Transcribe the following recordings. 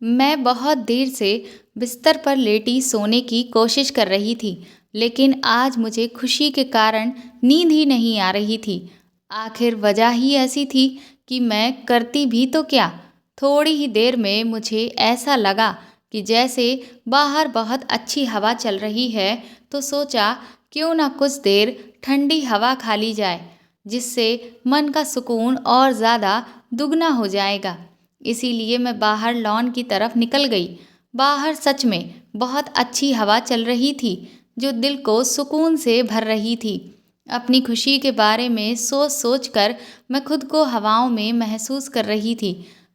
मैं बहुत देर से बिस्तर पर लेटी सोने की कोशिश कर रही थी, लेकिन आज मुझे खुशी के कारण नींद ही नहीं आ रही थी। आखिर वजह ही ऐसी थी कि मैं करती भी तो क्या। थोड़ी ही देर में मुझे ऐसा लगा कि जैसे बाहर बहुत अच्छी हवा चल रही है, तो सोचा क्यों ना कुछ देर ठंडी हवा खा ली जाए, जिससे मन का सुकून और ज़्यादा दुगना हो जाएगा। इसीलिए मैं बाहर लॉन की तरफ निकल गई। बाहर सच में बहुत अच्छी हवा चल रही थी, जो दिल को सुकून से भर रही थी। अपनी खुशी के बारे में सोच सोच कर मैं खुद को हवाओं में महसूस कर रही थी।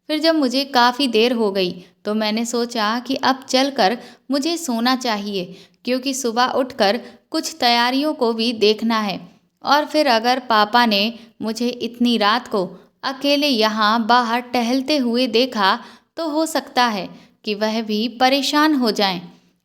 फिर जब मुझे काफ़ी देर हो गई, तो मैंने सोचा कि अब चलकर मुझे सोना चाहिए, क्योंकि सुबह उठकर कुछ तैयारियों को भी देखना है। और फिर अगर पापा ने मुझे इतनी रात को अकेले यहाँ बाहर टहलते हुए देखा, तो हो सकता है कि वह भी परेशान हो जाएं।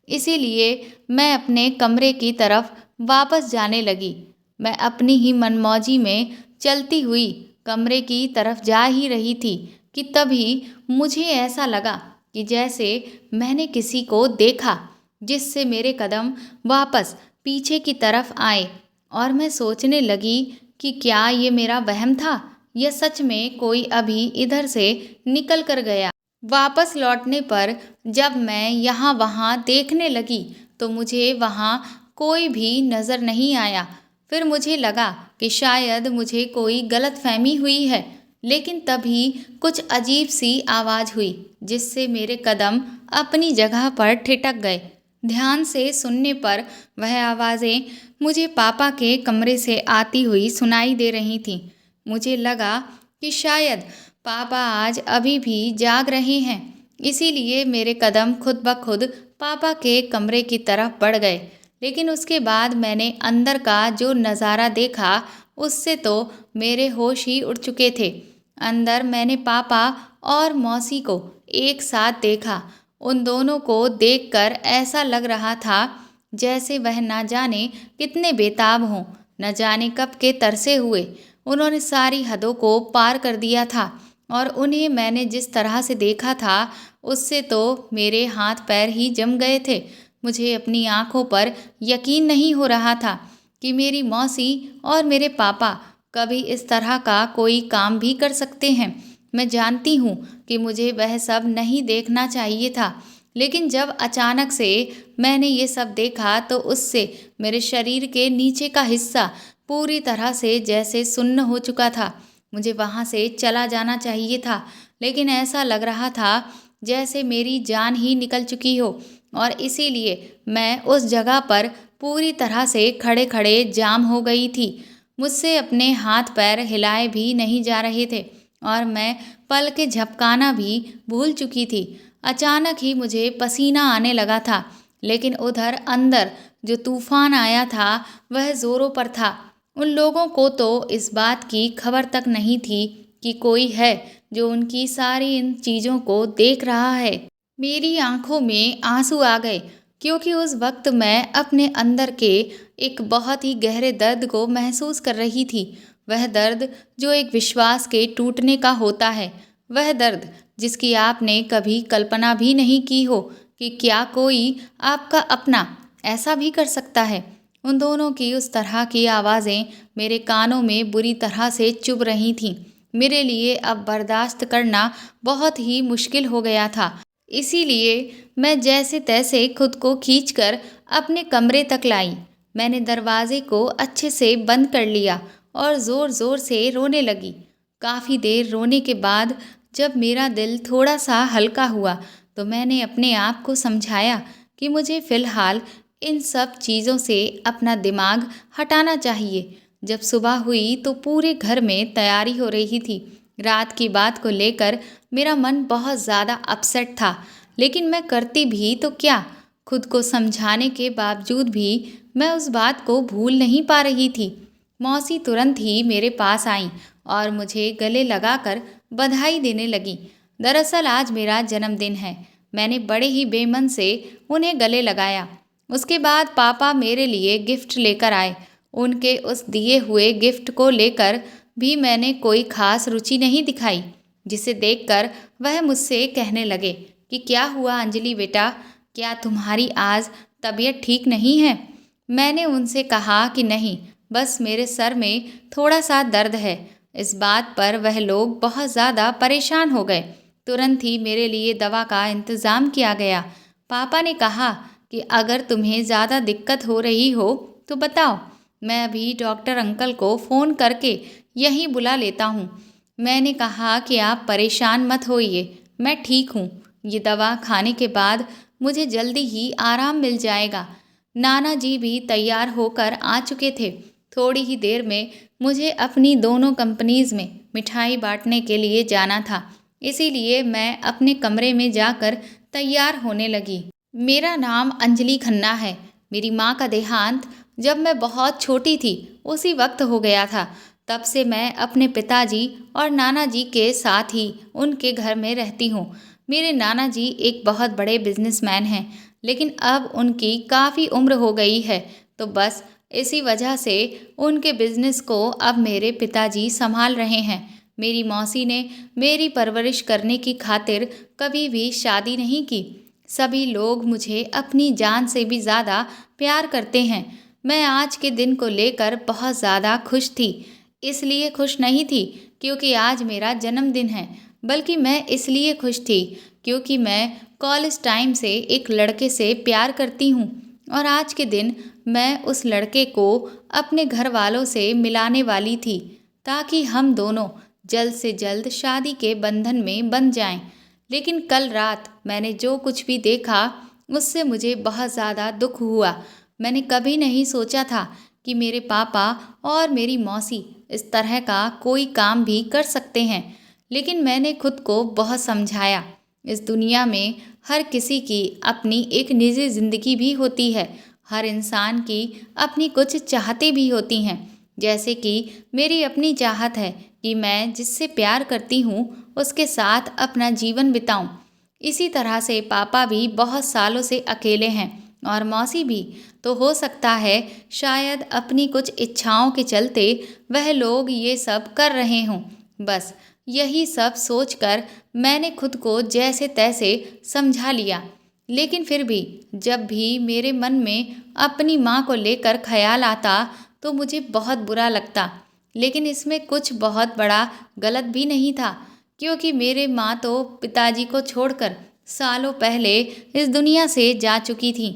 इसीलिए मैं अपने कमरे की तरफ वापस जाने लगी। मैं अपनी ही मनमौजी में चलती हुई कमरे की तरफ जा ही रही थी कि तभी मुझे ऐसा लगा कि जैसे मैंने किसी को देखा, जिससे मेरे कदम वापस पीछे की तरफ आए। और मैं सोचने लगी कि क्या ये मेरा वहम था या सच में कोई अभी इधर से निकल कर गया। वापस लौटने पर जब मैं यहाँ वहाँ देखने लगी, तो मुझे वहाँ कोई भी नज़र नहीं आया। फिर मुझे लगा कि शायद मुझे कोई गलतफहमी हुई है, लेकिन तभी कुछ अजीब सी आवाज़ हुई, जिससे मेरे कदम अपनी जगह पर ठिठक गए। ध्यान से सुनने पर वह आवाज़ें मुझे पापा के कमरे से आती हुई सुनाई दे रही थीं। मुझे लगा कि शायद पापा आज अभी भी जाग रहे हैं, इसीलिए मेरे कदम खुद ब खुद पापा के कमरे की तरफ बढ़ गए। लेकिन उसके बाद मैंने अंदर का जो नज़ारा देखा, उससे तो मेरे होश ही उड़ चुके थे। अंदर मैंने पापा और मौसी को एक साथ देखा। उन दोनों को देखकर ऐसा लग रहा था जैसे वह ना जाने कितने बेताब हों, न जाने कब के तरसे हुए। उन्होंने सारी हदों को पार कर दिया था, और उन्हें मैंने जिस तरह से देखा था, उससे तो मेरे हाथ पैर ही जम गए थे। मुझे अपनी आंखों पर यकीन नहीं हो रहा था कि मेरी मौसी और मेरे पापा कभी इस तरह का कोई काम भी कर सकते हैं। मैं जानती हूँ कि मुझे वह सब नहीं देखना चाहिए था, लेकिन जब अचानक से मैंने ये सब देखा, तो उससे मेरे शरीर के नीचे का हिस्सा पूरी तरह से जैसे सुन्न हो चुका था। मुझे वहाँ से चला जाना चाहिए था, लेकिन ऐसा लग रहा था जैसे मेरी जान ही निकल चुकी हो, और इसीलिए मैं उस जगह पर पूरी तरह से खड़े खड़े जाम हो गई थी। मुझसे अपने हाथ पैर हिलाए भी नहीं जा रहे थे, और मैं पल के झपकाना भी भूल चुकी थी। अचानक ही मुझे पसीना आने लगा था, लेकिन उधर अंदर जो तूफान आया था, वह जोरों पर था। उन लोगों को तो इस बात की खबर तक नहीं थी कि कोई है जो उनकी सारी इन चीज़ों को देख रहा है। मेरी आंखों में आंसू आ गए, क्योंकि उस वक्त मैं अपने अंदर के एक बहुत ही गहरे दर्द को महसूस कर रही थी। वह दर्द जो एक विश्वास के टूटने का होता है। वह दर्द जिसकी आपने कभी कल्पना भी नहीं की हो कि क्या कोई आपका अपना ऐसा भी कर सकता है। उन दोनों की उस तरह की आवाज़ें मेरे कानों में बुरी तरह से चुभ रही थीं। मेरे लिए अब बर्दाश्त करना बहुत ही मुश्किल हो गया था। इसीलिए मैं जैसे तैसे खुद को खींचकर अपने कमरे तक लाई। मैंने दरवाजे को अच्छे से बंद कर लिया और ज़ोर ज़ोर से रोने लगी। काफ़ी देर रोने के बाद जब मेरा दिल थोड़ा सा हल्का हुआ, तो मैंने अपने आप को समझाया कि मुझे फ़िलहाल इन सब चीज़ों से अपना दिमाग हटाना चाहिए। जब सुबह हुई, तो पूरे घर में तैयारी हो रही थी। रात की बात को लेकर मेरा मन बहुत ज़्यादा अपसेट था, लेकिन मैं करती भी तो क्या। खुद को समझाने के बावजूद भी मैं उस बात को भूल नहीं पा रही थी। मौसी तुरंत ही मेरे पास आईं और मुझे गले लगाकर बधाई देने लगी। दरअसल आज मेरा जन्मदिन है। मैंने बड़े ही बेमन से उन्हें गले लगाया। उसके बाद पापा मेरे लिए गिफ्ट लेकर आए। उनके उस दिए हुए गिफ्ट को लेकर भी मैंने कोई खास रुचि नहीं दिखाई, जिसे देखकर वह मुझसे कहने लगे कि क्या हुआ अंजलि बेटा, क्या तुम्हारी आज तबीयत ठीक नहीं है? मैंने उनसे कहा कि नहीं, बस मेरे सर में थोड़ा सा दर्द है। इस बात पर वह लोग बहुत ज़्यादा परेशान हो गए। तुरंत ही मेरे लिए दवा का इंतज़ाम किया गया। पापा ने कहा कि अगर तुम्हें ज़्यादा दिक्कत हो रही हो तो बताओ, मैं अभी डॉक्टर अंकल को फ़ोन करके यहीं बुला लेता हूँ। मैंने कहा कि आप परेशान मत होइए, मैं ठीक हूँ। ये दवा खाने के बाद मुझे जल्दी ही आराम मिल जाएगा। नाना जी भी तैयार होकर आ चुके थे। थोड़ी ही देर में मुझे अपनी दोनों कंपनीज में मिठाई बांटने के लिए जाना था, इसीलिए मैं अपने कमरे में जाकर तैयार होने लगी। मेरा नाम अंजलि खन्ना है। मेरी माँ का देहांत जब मैं बहुत छोटी थी उसी वक्त हो गया था। तब से मैं अपने पिताजी और नाना जी के साथ ही उनके घर में रहती हूँ। मेरे नाना जी एक बहुत बड़े बिजनेसमैन हैं, लेकिन अब उनकी काफ़ी उम्र हो गई है, तो बस इसी वजह से उनके बिजनेस को अब मेरे पिताजी संभाल रहे हैं। मेरी मौसी ने मेरी परवरिश करने की खातिर कभी भी शादी नहीं की। सभी लोग मुझे अपनी जान से भी ज़्यादा प्यार करते हैं। मैं आज के दिन को लेकर बहुत ज़्यादा खुश थी। इसलिए खुश नहीं थी क्योंकि आज मेरा जन्मदिन है, बल्कि मैं इसलिए खुश थी क्योंकि मैं कॉलेज टाइम से एक लड़के से प्यार करती हूँ और आज के दिन मैं उस लड़के को अपने घर वालों से मिलाने वाली थी ताकि हम दोनों जल्द से जल्द शादी के बंधन में बंध जाएं। लेकिन कल रात मैंने जो कुछ भी देखा उससे मुझे बहुत ज़्यादा दुख हुआ। मैंने कभी नहीं सोचा था कि मेरे पापा और मेरी मौसी इस तरह का कोई काम भी कर सकते हैं, लेकिन मैंने खुद को बहुत समझाया। इस दुनिया में हर किसी की अपनी एक निजी ज़िंदगी भी होती है। हर इंसान की अपनी कुछ चाहतें भी होती हैं, जैसे कि मेरी अपनी चाहत है कि मैं जिससे प्यार करती हूँ उसके साथ अपना जीवन बिताऊं। इसी तरह से पापा भी बहुत सालों से अकेले हैं और मौसी भी, तो हो सकता है शायद अपनी कुछ इच्छाओं के चलते वह लोग ये सब कर रहे हों। बस यही सब सोचकर मैंने खुद को जैसे तैसे समझा लिया। लेकिन फिर भी जब भी मेरे मन में अपनी माँ को लेकर ख्याल आता तो मुझे बहुत बुरा लगता। लेकिन इसमें कुछ बहुत बड़ा गलत भी नहीं था, क्योंकि मेरे माँ तो पिताजी को छोड़कर सालों पहले इस दुनिया से जा चुकी थी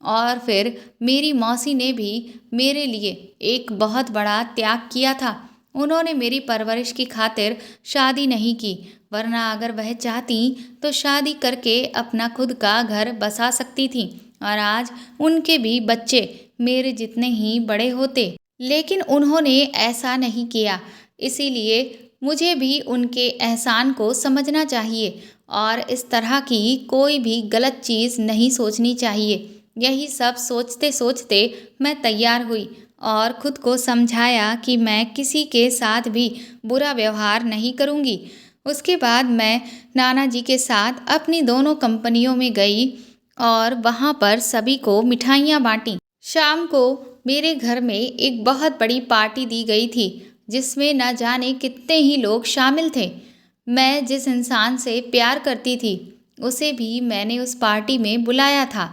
और फिर मेरी मौसी ने भी मेरे लिए एक बहुत बड़ा त्याग किया था। उन्होंने मेरी परवरिश की खातिर शादी नहीं की, वरना अगर वह चाहती तो शादी करके अपना खुद का घर बसा सकती थी और आज उनके भी बच्चे मेरे जितने ही बड़े होते। लेकिन उन्होंने ऐसा नहीं किया, इसीलिए मुझे भी उनके एहसान को समझना चाहिए और इस तरह की कोई भी गलत चीज़ नहीं सोचनी चाहिए। यही सब सोचते सोचते मैं तैयार हुई और खुद को समझाया कि मैं किसी के साथ भी बुरा व्यवहार नहीं करूँगी। उसके बाद मैं नाना जी के साथ अपनी दोनों कंपनियों में गई और वहाँ पर सभी को मिठाइयाँ बांटी। शाम को मेरे घर में एक बहुत बड़ी पार्टी दी गई थी, जिसमें न जाने कितने ही लोग शामिल थे। मैं जिस इंसान से प्यार करती थी उसे भी मैंने उस पार्टी में बुलाया था।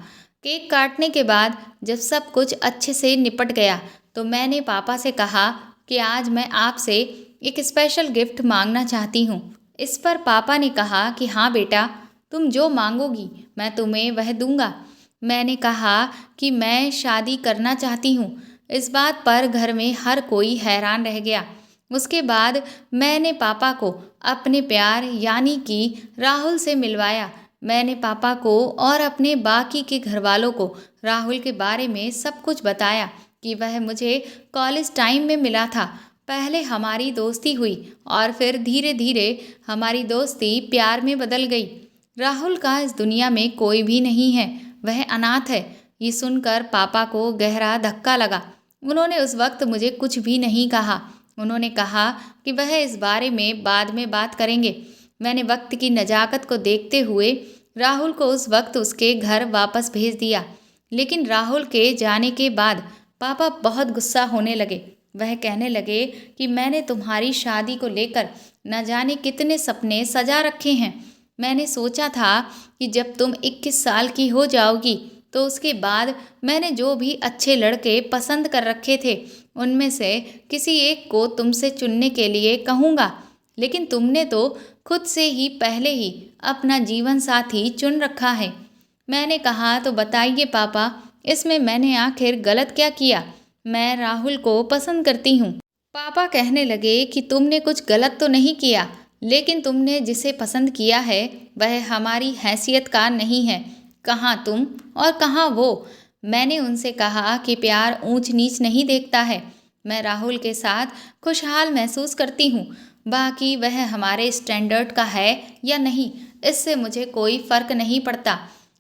केक काटने के बाद जब सब कुछ अच्छे से निपट गया तो मैंने पापा से कहा कि आज मैं आपसे एक स्पेशल गिफ्ट मांगना चाहती हूँ। इस पर पापा ने कहा कि हाँ बेटा, तुम जो मांगोगी मैं तुम्हें वह दूंगा। मैंने कहा कि मैं शादी करना चाहती हूँ। इस बात पर घर में हर कोई हैरान रह गया। उसके बाद मैंने पापा को अपने प्यार यानी कि राहुल से मिलवाया। मैंने पापा को और अपने बाकी के घर वालों को राहुल के बारे में सब कुछ बताया कि वह मुझे कॉलेज टाइम में मिला था। पहले हमारी दोस्ती हुई और फिर धीरे धीरे हमारी दोस्ती प्यार में बदल गई। राहुल का इस दुनिया में कोई भी नहीं है, वह अनाथ है। ये सुनकर पापा को गहरा धक्का लगा। उन्होंने उस वक्त मुझे कुछ भी नहीं कहा। उन्होंने कहा कि वह इस बारे में बाद में बात करेंगे। मैंने वक्त की नज़ाकत को देखते हुए राहुल को उस वक्त उसके घर वापस भेज दिया। लेकिन राहुल के जाने के बाद पापा बहुत गुस्सा होने लगे। वह कहने लगे कि मैंने तुम्हारी शादी को लेकर न जाने कितने सपने सजा रखे हैं। मैंने सोचा था कि जब तुम 21 साल की हो जाओगी तो उसके बाद मैंने जो भी अच्छे लड़के पसंद कर रखे थे उनमें से किसी एक को तुमसे चुनने के लिए कहूँगा। लेकिन तुमने तो खुद से ही पहले ही अपना जीवन साथी चुन रखा है। मैंने कहा, तो बताइए पापा, इसमें मैंने आखिर गलत क्या किया? मैं राहुल को पसंद करती हूँ। पापा कहने लगे कि तुमने कुछ गलत तो नहीं किया, लेकिन तुमने जिसे पसंद किया है वह हमारी हैसियत का नहीं है। कहाँ तुम और कहाँ वो। मैंने उनसे कहा कि प्यार ऊंच नीच नहीं देखता है। मैं राहुल के साथ खुशहाल महसूस करती हूँ, बाकी वह हमारे स्टैंडर्ड का है या नहीं इससे मुझे कोई फ़र्क नहीं पड़ता।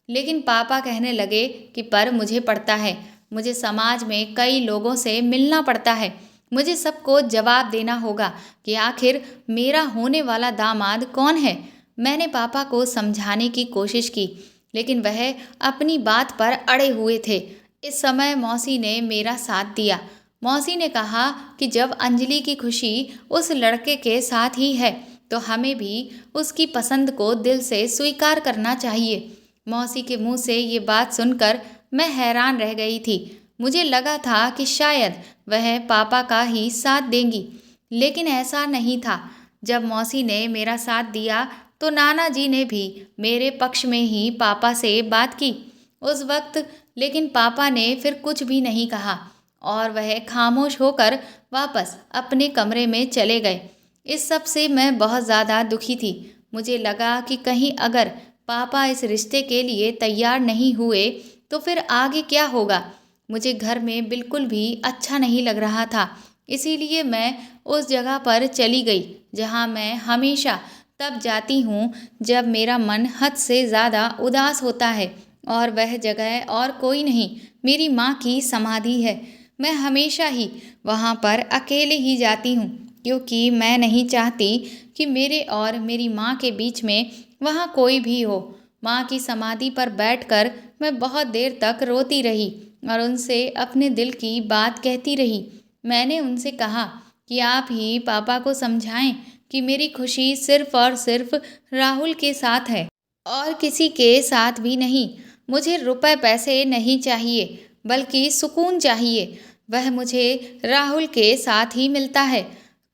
लेकिन पापा कहने लगे कि पर मुझे पड़ता है। मुझे समाज में कई लोगों से मिलना पड़ता है। मुझे सबको जवाब देना होगा कि आखिर मेरा होने वाला दामाद कौन है। मैंने पापा को समझाने की कोशिश की, लेकिन वह अपनी बात पर अड़े हुए थे। इस समय मौसी ने मेरा साथ दिया। मौसी ने कहा कि जब अंजलि की खुशी उस लड़के के साथ ही है तो हमें भी उसकी पसंद को दिल से स्वीकार करना चाहिए। मौसी के मुंह से ये बात सुनकर मैं हैरान रह गई थी। मुझे लगा था कि शायद वह पापा का ही साथ देंगी, लेकिन ऐसा नहीं था। जब मौसी ने मेरा साथ दिया तो नाना जी ने भी मेरे पक्ष में ही पापा से बात की उस वक्त। लेकिन पापा ने फिर कुछ भी नहीं कहा और वह खामोश होकर वापस अपने कमरे में चले गए। इस सब से मैं बहुत ज़्यादा दुखी थी। मुझे लगा कि कहीं अगर पापा इस रिश्ते के लिए तैयार नहीं हुए तो फिर आगे क्या होगा। मुझे घर में बिल्कुल भी अच्छा नहीं लग रहा था। इसीलिए मैं उस जगह पर चली गई जहाँ मैं हमेशा तब जाती हूँ जब मेरा मन हद से ज़्यादा उदास होता है, और वह जगह और कोई नहीं, मेरी माँ की समाधि है। मैं हमेशा ही वहाँ पर अकेले ही जाती हूँ, क्योंकि मैं नहीं चाहती कि मेरे और मेरी माँ के बीच में वहाँ कोई भी हो। माँ की समाधि पर बैठकर मैं बहुत देर तक रोती रही और उनसे अपने दिल की बात कहती रही। मैंने उनसे कहा कि आप ही पापा को समझाएं कि मेरी खुशी सिर्फ और सिर्फ राहुल के साथ है और किसी के साथ भी नहीं। मुझे रुपए पैसे नहीं चाहिए, बल्कि सुकून चाहिए। वह मुझे राहुल के साथ ही मिलता है।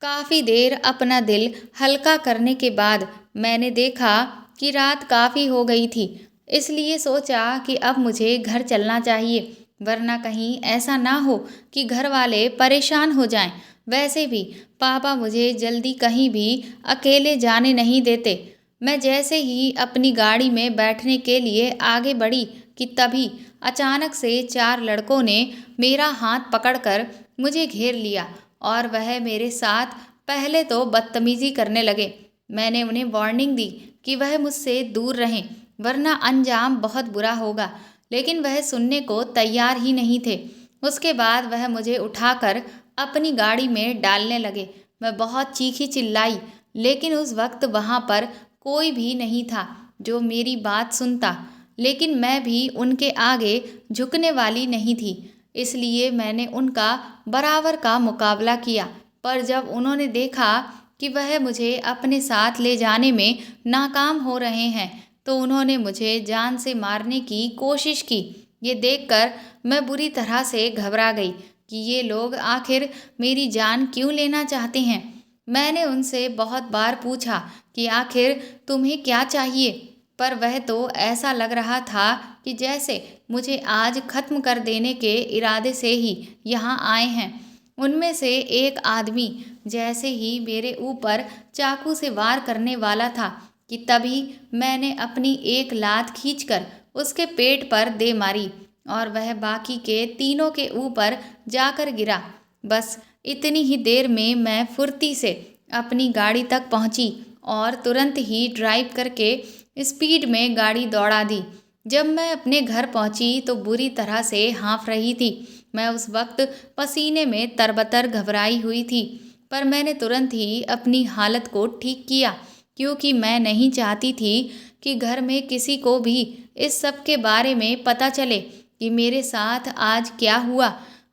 काफ़ी देर अपना दिल हल्का करने के बाद मैंने देखा कि रात काफ़ी हो गई थी, इसलिए सोचा कि अब मुझे घर चलना चाहिए, वरना कहीं ऐसा ना हो कि घर वाले परेशान हो जाएं। वैसे भी पापा मुझे जल्दी कहीं भी अकेले जाने नहीं देते। मैं जैसे ही अपनी गाड़ी में बैठने के लिए आगे बढ़ी कि तभी अचानक से 4 लड़कों ने मेरा हाथ पकड़कर मुझे घेर लिया और वह मेरे साथ पहले तो बदतमीजी करने लगे। मैंने उन्हें वार्निंग दी कि वह मुझसे दूर रहें, वरना अंजाम बहुत बुरा होगा, लेकिन वह सुनने को तैयार ही नहीं थे। उसके बाद वह मुझे उठाकर अपनी गाड़ी में डालने लगे। मैं बहुत चीखी चिल्लाई, लेकिन उस वक्त वहाँ पर कोई भी नहीं था जो मेरी बात सुनता। लेकिन मैं भी उनके आगे झुकने वाली नहीं थी, इसलिए मैंने उनका बराबर का मुकाबला किया। पर जब उन्होंने देखा कि वह मुझे अपने साथ ले जाने में नाकाम हो रहे हैं तो उन्होंने मुझे जान से मारने की कोशिश की। ये देखकर मैं बुरी तरह से घबरा गई कि ये लोग आखिर मेरी जान क्यों लेना चाहते हैं। मैंने उनसे बहुत बार पूछा कि आखिर तुम्हें क्या चाहिए, पर वह तो ऐसा लग रहा था कि जैसे मुझे आज खत्म कर देने के इरादे से ही यहाँ आए हैं। उनमें से एक आदमी जैसे ही मेरे ऊपर चाकू से वार करने वाला था कि तभी मैंने अपनी एक लात खींचकर उसके पेट पर दे मारी और वह बाकी के तीनों के ऊपर जाकर गिरा। बस इतनी ही देर में मैं फुर्ती से अपनी गाड़ी तक पहुंची और तुरंत ही ड्राइव करके स्पीड में गाड़ी दौड़ा दी। जब मैं अपने घर पहुंची तो बुरी तरह से हाँफ रही थी। मैं उस वक्त पसीने में तरबतर घबराई हुई थी, पर मैंने तुरंत ही अपनी हालत को ठीक किया, क्योंकि मैं नहीं चाहती थी कि घर में किसी को भी इस सब के बारे में पता चले कि मेरे साथ आज क्या हुआ।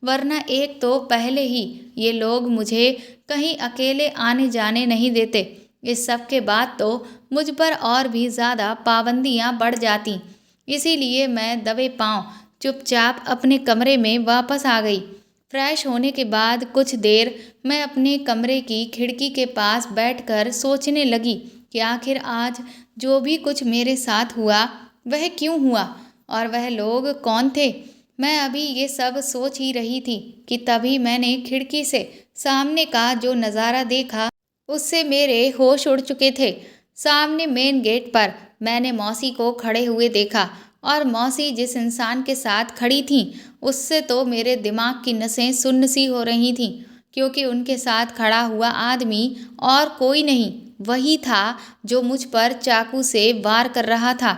वरना एक तो पहले ही ये लोग मुझे कहीं अकेले आने जाने नहीं देते, इस सब के बाद तो मुझ पर और भी ज़्यादा पाबंदियां बढ़ जाती। इसीलिए मैं दबे पांव चुपचाप अपने कमरे में वापस आ गई। फ्रेश होने के बाद कुछ देर मैं अपने कमरे की खिड़की के पास बैठकर सोचने लगी कि आखिर आज जो भी कुछ मेरे साथ हुआ वह क्यों हुआ और वह लोग कौन थे। मैं अभी ये सब सोच ही रही थी कि तभी मैंने खिड़की से सामने का जो नज़ारा देखा उससे मेरे होश उड़ चुके थे। सामने मेन गेट पर मैंने मौसी को खड़े हुए देखा और मौसी जिस इंसान के साथ खड़ी थीं उससे तो मेरे दिमाग की नसें सुन्न सी हो रही थीं, क्योंकि उनके साथ खड़ा हुआ आदमी और कोई नहीं वही था जो मुझ पर चाकू से वार कर रहा था।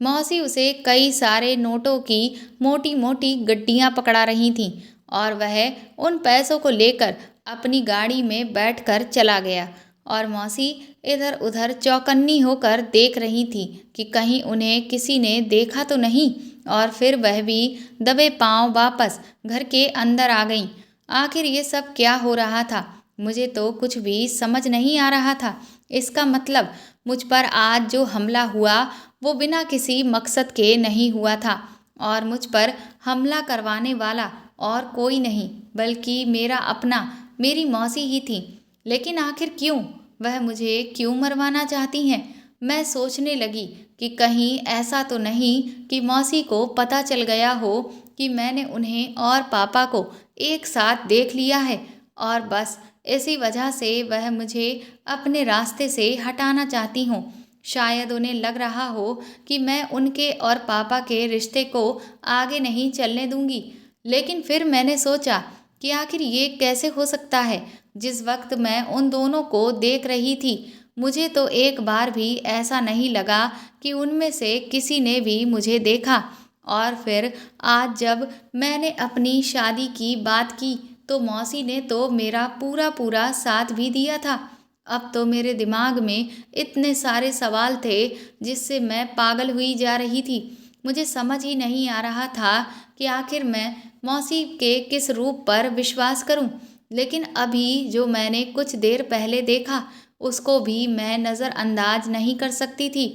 मौसी उसे कई सारे नोटों की मोटी मोटी गड्डियां पकड़ा रही थीं और वह उन पैसों को लेकर अपनी गाड़ी में बैठकर चला गया और मौसी इधर उधर चौकन्नी होकर देख रही थी कि कहीं उन्हें किसी ने देखा तो नहीं, और फिर वह भी दबे पांव वापस घर के अंदर आ गईं। आखिर ये सब क्या हो रहा था, मुझे तो कुछ भी समझ नहीं आ रहा था। इसका मतलब मुझ पर आज जो हमला हुआ वो बिना किसी मकसद के नहीं हुआ था और मुझ पर हमला करवाने वाला और कोई नहीं बल्कि मेरा अपना मेरी मौसी ही थी। लेकिन आखिर क्यों, वह मुझे क्यों मरवाना चाहती हैं। मैं सोचने लगी कि कहीं ऐसा तो नहीं कि मौसी को पता चल गया हो कि मैंने उन्हें और पापा को एक साथ देख लिया है और बस इसी वजह से वह मुझे अपने रास्ते से हटाना चाहती हों। शायद उन्हें लग रहा हो कि मैं उनके और पापा के रिश्ते को आगे नहीं चलने दूंगी। लेकिन फिर मैंने सोचा कि आखिर ये कैसे हो सकता है। जिस वक्त मैं उन दोनों को देख रही थी मुझे तो एक बार भी ऐसा नहीं लगा कि उनमें से किसी ने भी मुझे देखा। और फिर आज जब मैंने अपनी शादी की बात की तो मौसी ने तो मेरा पूरा पूरा साथ भी दिया था। अब तो मेरे दिमाग में इतने सारे सवाल थे जिससे मैं पागल हुई जा रही थी। मुझे समझ ही नहीं आ रहा था कि आखिर मैं मौसी के किस रूप पर विश्वास करूं। लेकिन अभी जो मैंने कुछ देर पहले देखा उसको भी मैं नज़रअंदाज नहीं कर सकती थी।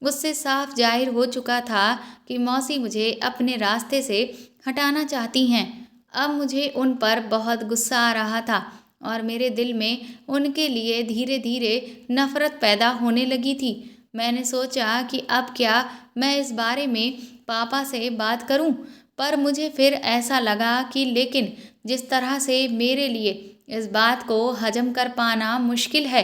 उससे साफ जाहिर हो चुका था कि मौसी मुझे अपने रास्ते से हटाना चाहती हैं। अब मुझे उन पर बहुत गुस्सा आ रहा था और मेरे दिल में उनके लिए धीरे धीरे नफरत पैदा होने लगी थी। मैंने सोचा कि अब क्या मैं इस बारे में पापा से बात करूं, पर मुझे फिर ऐसा लगा कि लेकिन जिस तरह से मेरे लिए इस बात को हजम कर पाना मुश्किल है,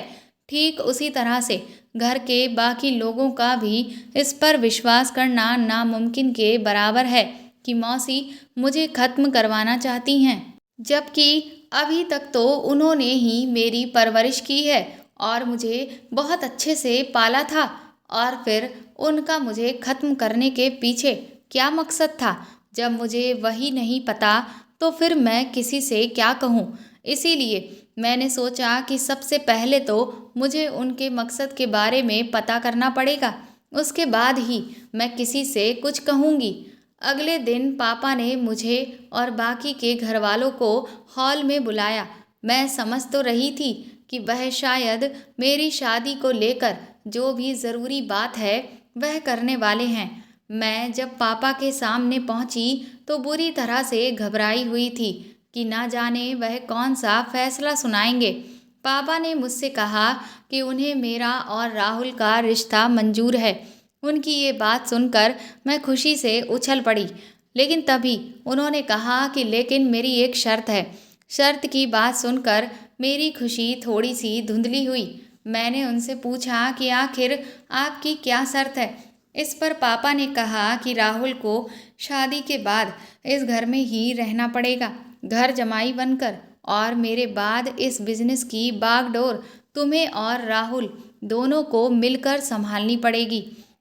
ठीक उसी तरह से घर के बाकी लोगों का भी इस पर विश्वास करना नामुमकिन के बराबर है कि मौसी मुझे खत्म करवाना चाहती हैं। जबकि अभी तक तो उन्होंने ही मेरी परवरिश की है और मुझे बहुत अच्छे से पाला था, और फिर उनका मुझे खत्म करने के पीछे क्या मकसद था जब मुझे वही नहीं पता तो फिर मैं किसी से क्या कहूँ। इसीलिए मैंने सोचा कि सबसे पहले तो मुझे उनके मकसद के बारे में पता करना पड़ेगा, उसके बाद ही मैं किसी से कुछ कहूँगी। अगले दिन पापा ने मुझे और बाकी के घर वालों को हॉल में बुलाया। मैं समझ तो रही थी कि वह शायद मेरी शादी को लेकर जो भी ज़रूरी बात है वह करने वाले हैं। मैं जब पापा के सामने पहुंची तो बुरी तरह से घबराई हुई थी कि ना जाने वह कौन सा फैसला सुनाएंगे। पापा ने मुझसे कहा कि उन्हें मेरा और राहुल का रिश्ता मंजूर है। उनकी ये बात सुनकर मैं खुशी से उछल पड़ी, लेकिन तभी उन्होंने कहा कि लेकिन मेरी एक शर्त है। शर्त की बात सुनकर मेरी खुशी थोड़ी सी धुंधली हुई। मैंने उनसे पूछा कि आखिर आपकी क्या शर्त है। इस पर पापा ने कहा कि राहुल को शादी के बाद इस घर में ही रहना पड़ेगा, घर जमाई बनकर, और मेरे बाद इस बिजनेस की बागडोर तुम्हें और राहुल दोनों को मिलकर संभालनी पड़ेगी।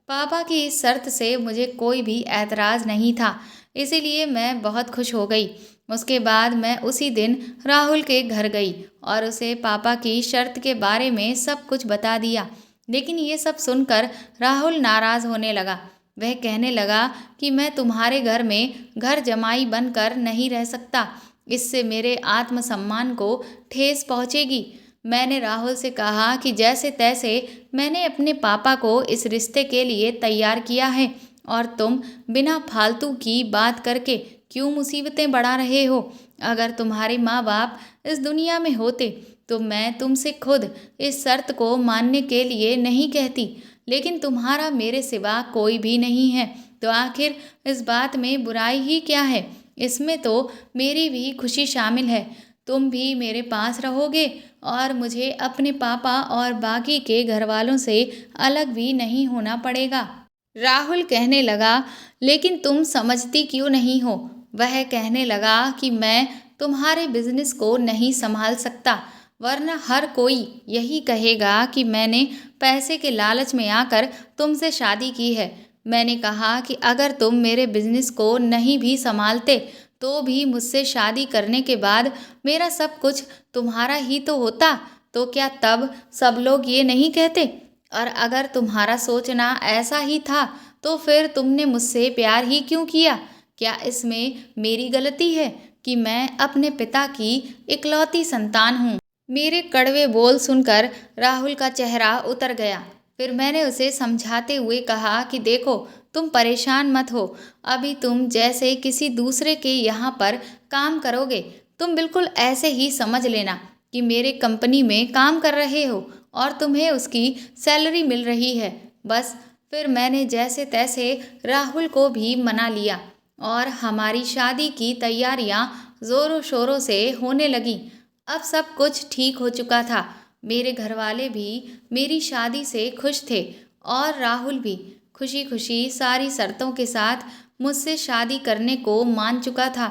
पापा की इस शर्त से मुझे कोई भी ऐतराज़ नहीं था, इसीलिए मैं बहुत खुश हो गई। उसके बाद मैं उसी दिन राहुल के घर गई और उसे पापा की शर्त के बारे में सब कुछ बता दिया। लेकिन ये सब सुनकर राहुल नाराज़ होने लगा। वह कहने लगा कि मैं तुम्हारे घर में घर जमाई बनकर नहीं रह सकता, इससे मेरे आत्मसम्मान को ठेस पहुँचेगी। मैंने राहुल से कहा कि जैसे तैसे मैंने अपने पापा को इस रिश्ते के लिए तैयार किया है और तुम बिना फालतू की बात करके क्यों मुसीबतें बढ़ा रहे हो। अगर तुम्हारे माँ बाप इस दुनिया में होते तो मैं तुमसे खुद इस शर्त को मानने के लिए नहीं कहती, लेकिन तुम्हारा मेरे सिवा कोई भी नहीं है, तो आखिर इस बात में बुराई ही क्या है। इसमें तो मेरी भी खुशी शामिल है। तुम भी मेरे पास रहोगे और मुझे अपने पापा और बाकी के घर वालों से अलग भी नहीं होना पड़ेगा। राहुल कहने लगा, लेकिन तुम समझती क्यों नहीं हो। वह कहने लगा कि मैं तुम्हारे बिजनेस को नहीं संभाल सकता, वरना हर कोई यही कहेगा कि मैंने पैसे के लालच में आकर तुमसे शादी की है। मैंने कहा कि अगर तुम मेरे बिजनेस को नहीं भी संभालते तो भी मुझसे शादी करने के बाद मेरा सब कुछ तुम्हारा ही तो होता, तो क्या तब सब लोग ये नहीं कहते। और अगर तुम्हारा सोचना ऐसा ही था तो फिर तुमने मुझसे प्यार ही क्यों किया। क्या इसमें मेरी गलती है कि मैं अपने पिता की इकलौती संतान हूँ। मेरे कड़वे बोल सुनकर राहुल का चेहरा उतर गया। फिर मैंने उसे समझाते हुए कहा कि देखो, तुम परेशान मत हो। अभी तुम जैसे किसी दूसरे के यहाँ पर काम करोगे, तुम बिल्कुल ऐसे ही समझ लेना कि मेरे कंपनी में काम कर रहे हो और तुम्हें उसकी सैलरी मिल रही है, बस। फिर मैंने जैसे तैसे राहुल को भी मना लिया और हमारी शादी की तैयारियां ज़ोरों शोरों से होने लगीं। अब सब कुछ ठीक हो चुका था। मेरे घरवाले भी मेरी शादी से खुश थे और राहुल भी खुशी खुशी सारी शर्तों के साथ मुझसे शादी करने को मान चुका था।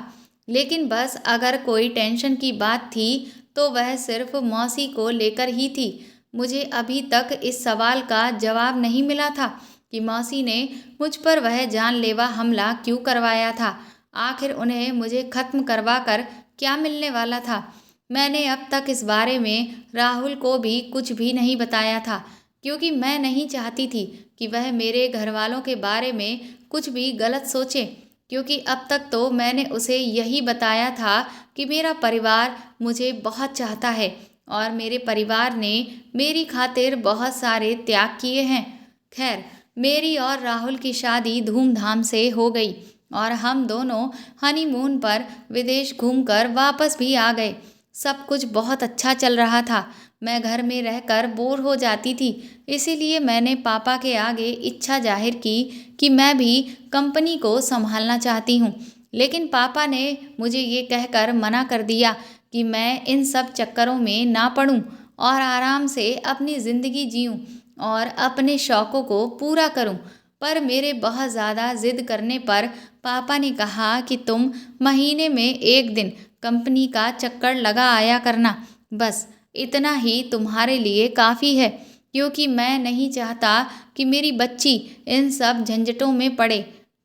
लेकिन बस अगर कोई टेंशन की बात थी तो वह सिर्फ मौसी को लेकर ही थी। मुझे अभी तक इस सवाल का जवाब नहीं मिला था कि मौसी ने मुझ पर वह जानलेवा हमला क्यों करवाया था। आखिर उन्हें मुझे खत्म करवा कर क्या मिलने वाला था। मैंने अब तक इस बारे में राहुल को भी कुछ भी नहीं बताया था, क्योंकि मैं नहीं चाहती थी कि वह मेरे घर वालों के बारे में कुछ भी गलत सोचे। क्योंकि अब तक तो मैंने उसे यही बताया था कि मेरा परिवार मुझे बहुत चाहता है और मेरे परिवार ने मेरी खातिर बहुत सारे त्याग किए हैं। खैर, मेरी और राहुल की शादी धूमधाम से हो गई और हम दोनों हनीमून पर विदेश घूमकर वापस भी आ गए। सब कुछ बहुत अच्छा चल रहा था। मैं घर में रहकर बोर हो जाती थी, इसीलिए मैंने पापा के आगे इच्छा जाहिर की कि मैं भी कंपनी को संभालना चाहती हूँ। लेकिन पापा ने मुझे ये कहकर मना कर दिया कि मैं इन सब चक्करों में ना पड़ूं और आराम से अपनी ज़िंदगी जीऊँ और अपने शौक़ों को पूरा करूँ। पर मेरे बहुत ज़्यादा ज़िद करने पर पापा ने कहा कि तुम महीने में एक दिन कंपनी का चक्कर लगा आया करना, बस इतना ही तुम्हारे लिए काफ़ी है। क्योंकि मैं नहीं चाहता कि मेरी बच्ची इन सब झंझटों में पड़े।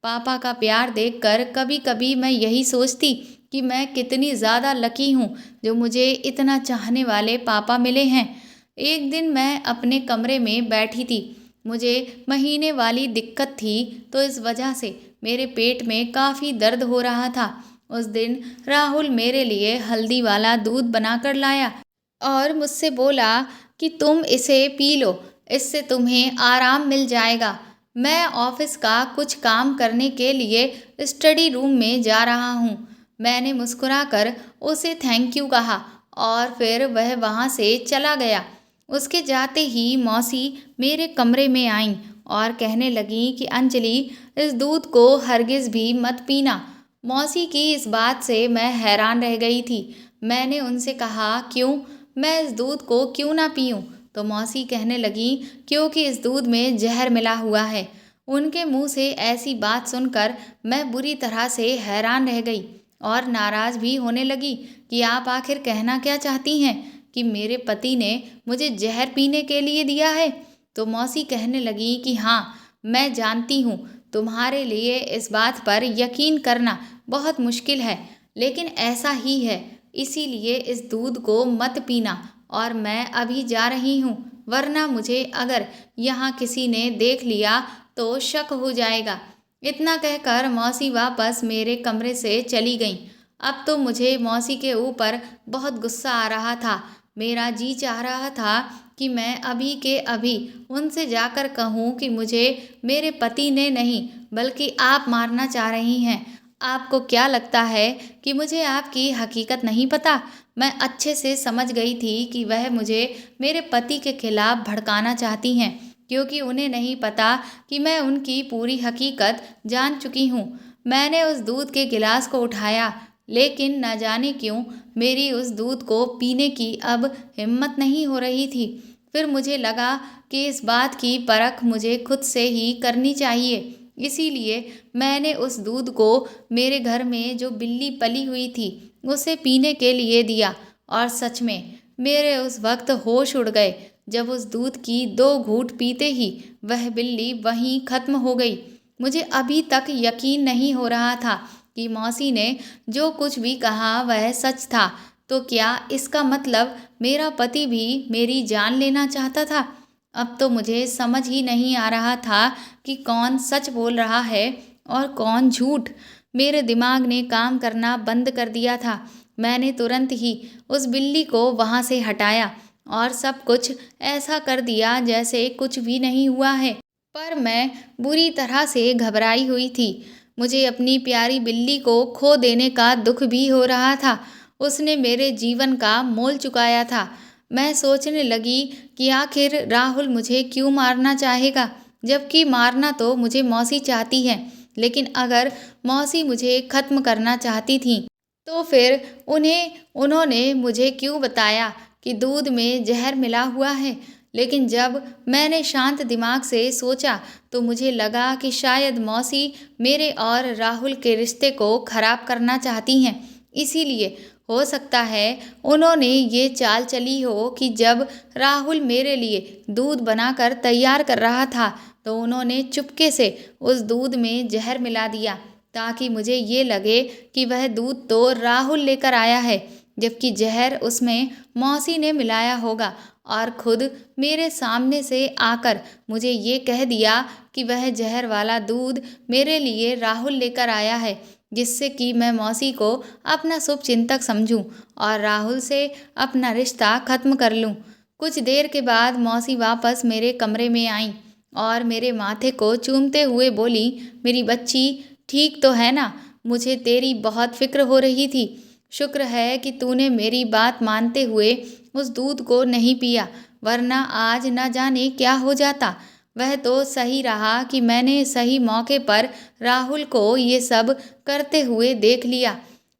पापा का प्यार देखकर कभी कभी मैं यही सोचती कि मैं कितनी ज़्यादा लकी हूँ जो मुझे इतना चाहने वाले पापा मिले हैं। एक दिन मैं अपने कमरे में बैठी थी। मुझे महीने वाली दिक्कत थी, तो इस वजह से मेरे पेट में काफ़ी दर्द हो रहा था। उस दिन राहुल मेरे लिए हल्दी वाला दूध बनाकर लाया और मुझसे बोला कि तुम इसे पी लो, इससे तुम्हें आराम मिल जाएगा। मैं ऑफिस का कुछ काम करने के लिए स्टडी रूम में जा रहा हूँ। मैंने मुस्कुराकर उसे थैंक यू कहा और फिर वह वहाँ से चला गया। उसके जाते ही मौसी मेरे कमरे में आईं और कहने लगी कि अंजलि, इस दूध को हरगिज़ भी मत पीना। मौसी की इस बात से मैं हैरान रह गई थी। मैंने उनसे कहा, क्यों, मैं इस दूध को क्यों ना पीऊँ। तो मौसी कहने लगी, क्योंकि इस दूध में जहर मिला हुआ है। उनके मुंह से ऐसी बात सुनकर मैं बुरी तरह से हैरान रह गई और नाराज़ भी होने लगी कि आप आखिर कहना क्या चाहती हैं कि मेरे पति ने मुझे जहर पीने के लिए दिया है। तो मौसी कहने लगी कि हाँ, मैं जानती हूँ तुम्हारे लिए इस बात पर यकीन करना बहुत मुश्किल है, लेकिन ऐसा ही है। इसीलिए इस दूध को मत पीना और मैं अभी जा रही हूँ, वरना मुझे अगर यहाँ किसी ने देख लिया तो शक हो जाएगा। इतना कहकर मौसी वापस मेरे कमरे से चली गईं। अब तो मुझे मौसी के ऊपर बहुत गुस्सा आ रहा था। मेरा जी चाह रहा था कि मैं अभी के अभी उनसे जाकर कहूँ कि मुझे मेरे पति ने नहीं बल्कि आप मारना चाह रही हैं। आपको क्या लगता है कि मुझे आपकी हकीकत नहीं पता? मैं अच्छे से समझ गई थी कि वह मुझे मेरे पति के खिलाफ भड़काना चाहती हैं, क्योंकि उन्हें नहीं पता कि मैं उनकी पूरी हकीकत जान चुकी हूँ। मैंने उस दूध के गिलास को उठाया, लेकिन न जाने क्यों मेरी उस दूध को पीने की अब हिम्मत नहीं हो रही थी। फिर मुझे लगा कि इस बात की परख मुझे खुद से ही करनी चाहिए। इसीलिए मैंने उस दूध को मेरे घर में जो बिल्ली पली हुई थी उसे पीने के लिए दिया, और सच में मेरे उस वक्त होश उड़ गए जब उस दूध की 2 घूंट पीते ही वह बिल्ली वहीं खत्म हो गई। मुझे अभी तक यकीन नहीं हो रहा था कि मौसी ने जो कुछ भी कहा वह सच था। तो क्या इसका मतलब मेरा पति भी मेरी जान लेना चाहता था? अब तो मुझे समझ ही नहीं आ रहा था कि कौन सच बोल रहा है और कौन झूठ। मेरे दिमाग ने काम करना बंद कर दिया था। मैंने तुरंत ही उस बिल्ली को वहाँ से हटाया और सब कुछ ऐसा कर दिया जैसे कुछ भी नहीं हुआ है। पर मैं बुरी तरह से घबराई हुई थी। मुझे अपनी प्यारी बिल्ली को खो देने का दुख भी हो रहा था। उसने मेरे जीवन का मोल चुकाया था। मैं सोचने लगी कि आखिर राहुल मुझे क्यों मारना चाहेगा, जबकि मारना तो मुझे मौसी चाहती है। लेकिन अगर मौसी मुझे खत्म करना चाहती थी, तो फिर उन्होंने मुझे क्यों बताया कि दूध में जहर मिला हुआ है? लेकिन जब मैंने शांत दिमाग से सोचा तो मुझे लगा कि शायद मौसी मेरे और राहुल के रिश्ते को खराब करना चाहती हैं। इसीलिए हो सकता है उन्होंने ये चाल चली हो कि जब राहुल मेरे लिए दूध बनाकर तैयार कर रहा था तो उन्होंने चुपके से उस दूध में जहर मिला दिया, ताकि मुझे ये लगे कि वह दूध तो राहुल लेकर आया है, जबकि जहर उसमें मौसी ने मिलाया होगा, और खुद मेरे सामने से आकर मुझे ये कह दिया कि वह जहर वाला दूध मेरे लिए राहुल लेकर आया है, जिससे कि मैं मौसी को अपना शुभचिंतक समझूं और राहुल से अपना रिश्ता खत्म कर लूं। कुछ देर के बाद मौसी वापस मेरे कमरे में आईं और मेरे माथे को चूमते हुए बोली, मेरी बच्ची ठीक तो है ना? मुझे तेरी बहुत फिक्र हो रही थी। शुक्र है कि तूने मेरी बात मानते हुए उस दूध को नहीं पिया, वरना आज न जाने क्या हो जाता। वह तो सही रहा कि मैंने सही मौके पर राहुल को ये सब करते हुए देख लिया।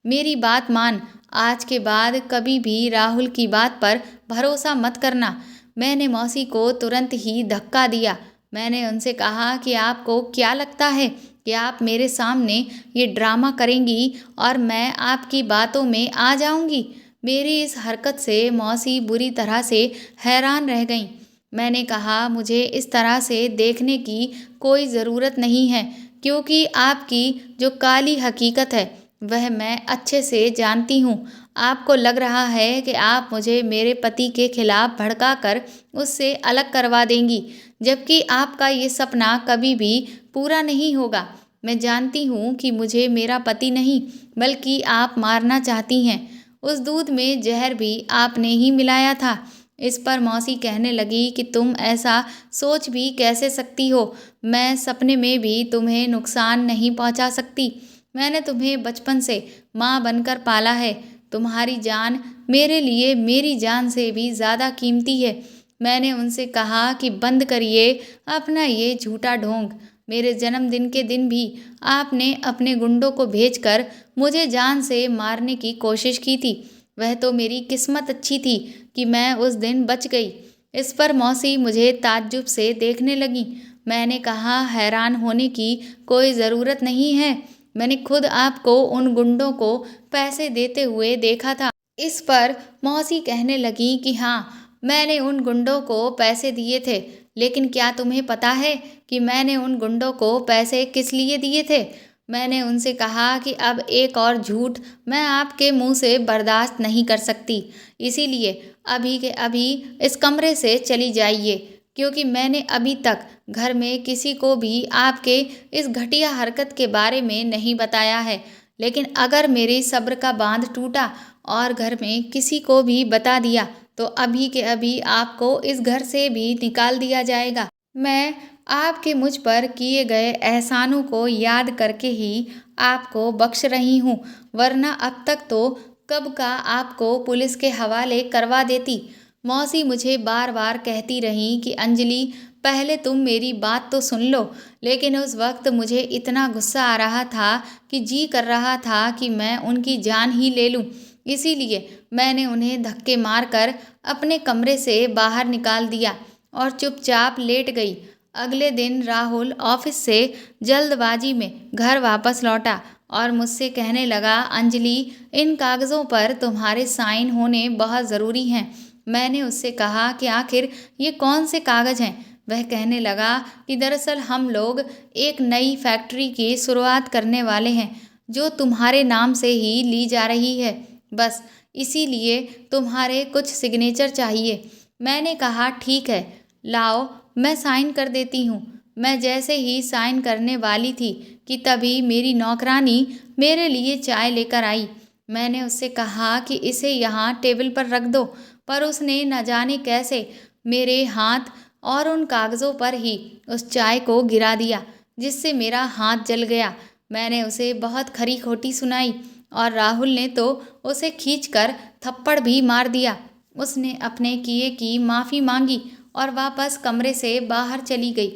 मेरी बात मान, आज के बाद कभी भी राहुल की बात पर भरोसा मत करना। मैंने मौसी को तुरंत ही धक्का दिया। मैंने उनसे कहा कि आपको क्या लगता है कि आप मेरे सामने ये ड्रामा करेंगी और मैं आपकी बातों में आ जाऊंगी? मेरी इस हरकत से मौसी बुरी तरह से हैरान रह गईं। मैंने कहा, मुझे इस तरह से देखने की कोई ज़रूरत नहीं है, क्योंकि आपकी जो काली हकीकत है वह मैं अच्छे से जानती हूँ। आपको लग रहा है कि आप मुझे मेरे पति के खिलाफ भड़काकर उससे अलग करवा देंगी, जबकि आपका ये सपना कभी भी पूरा नहीं होगा। मैं जानती हूँ कि मुझे मेरा पति नहीं बल्कि आप मारना चाहती हैं। उस दूध में जहर भी आपने ही मिलाया था। इस पर मौसी कहने लगी कि तुम ऐसा सोच भी कैसे सकती हो? मैं सपने में भी तुम्हें नुकसान नहीं पहुंचा सकती। मैंने तुम्हें बचपन से माँ बनकर पाला है। तुम्हारी जान मेरे लिए मेरी जान से भी ज़्यादा कीमती है। मैंने उनसे कहा कि बंद करिए अपना ये झूठा ढोंग। मेरे जन्मदिन के दिन भी आपने अपने गुंडों को भेजकर मुझे जान से मारने की कोशिश की थी। वह तो मेरी किस्मत अच्छी थी कि मैं उस दिन बच गई। इस पर मौसी मुझे ताज्जुब से देखने लगी। मैंने कहा, हैरान होने की कोई ज़रूरत नहीं है। मैंने खुद आपको उन गुंडों को पैसे देते हुए देखा था। इस पर मौसी कहने लगी कि हाँ, मैंने उन गुंडों को पैसे दिए थे। लेकिन क्या तुम्हें पता है कि मैंने उन गुंडों को पैसे किस लिए दिए थे? मैंने उनसे कहा कि अब एक और झूठ मैं आपके मुंह से बर्दाश्त नहीं कर सकती, इसीलिए अभी के अभी इस कमरे से चली जाइए, क्योंकि मैंने अभी तक घर में किसी को भी आपके इस घटिया हरकत के बारे में नहीं बताया है। लेकिन अगर मेरी सब्र का बांध टूटा और घर में किसी को भी बता दिया तो अभी के अभी आपको इस घर से भी निकाल दिया जाएगा। मैं आपके मुझ पर किए गए एहसानों को याद करके ही आपको बख्श रही हूँ, वरना अब तक तो कब का आपको पुलिस के हवाले करवा देती। मौसी मुझे बार बार कहती रहीं कि अंजलि, पहले तुम मेरी बात तो सुन लो, लेकिन उस वक्त मुझे इतना गुस्सा आ रहा था कि जी कर रहा था कि मैं उनकी जान ही ले लूं। इसीलिए मैंने उन्हें धक्के मारकर अपने कमरे से बाहर निकाल दिया और चुपचाप लेट गई। अगले दिन राहुल ऑफिस से जल्दबाजी में घर वापस लौटा और मुझसे कहने लगा, अंजलि, इन कागज़ों पर तुम्हारे साइन होने बहुत ज़रूरी हैं। मैंने उससे कहा कि आखिर ये कौन से कागज़ हैं। वह कहने लगा कि दरअसल हम लोग एक नई फैक्ट्री की शुरुआत करने वाले हैं जो तुम्हारे नाम से ही ली जा रही है। बस इसीलिए तुम्हारे कुछ सिग्नेचर चाहिए। मैंने कहा ठीक है, लाओ मैं साइन कर देती हूँ। मैं जैसे ही साइन करने वाली थी कि तभी मेरी नौकरानी मेरे लिए चाय लेकर आई। मैंने उससे कहा कि इसे यहाँ टेबल पर रख दो, पर उसने न जाने कैसे मेरे हाथ और उन कागज़ों पर ही उस चाय को गिरा दिया, जिससे मेरा हाथ जल गया। मैंने उसे बहुत खरी खोटी सुनाई और राहुल ने तो उसे खींचकर थप्पड़ भी मार दिया। उसने अपने किए की माफ़ी मांगी और वापस कमरे से बाहर चली गई।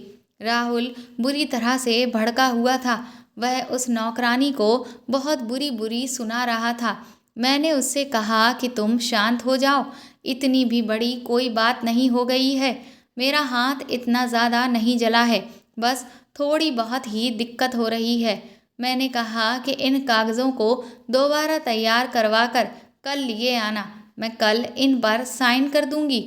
राहुल बुरी तरह से भड़का हुआ था। वह उस नौकरानी को बहुत बुरी बुरी सुना रहा था। मैंने उससे कहा कि तुम शांत हो जाओ, इतनी भी बड़ी कोई बात नहीं हो गई है। मेरा हाथ इतना ज़्यादा नहीं जला है, बस थोड़ी बहुत ही दिक्कत हो रही है। मैंने कहा कि इन कागज़ों को दोबारा तैयार करवा कर कल लिए आना, मैं कल इन पर साइन कर दूंगी।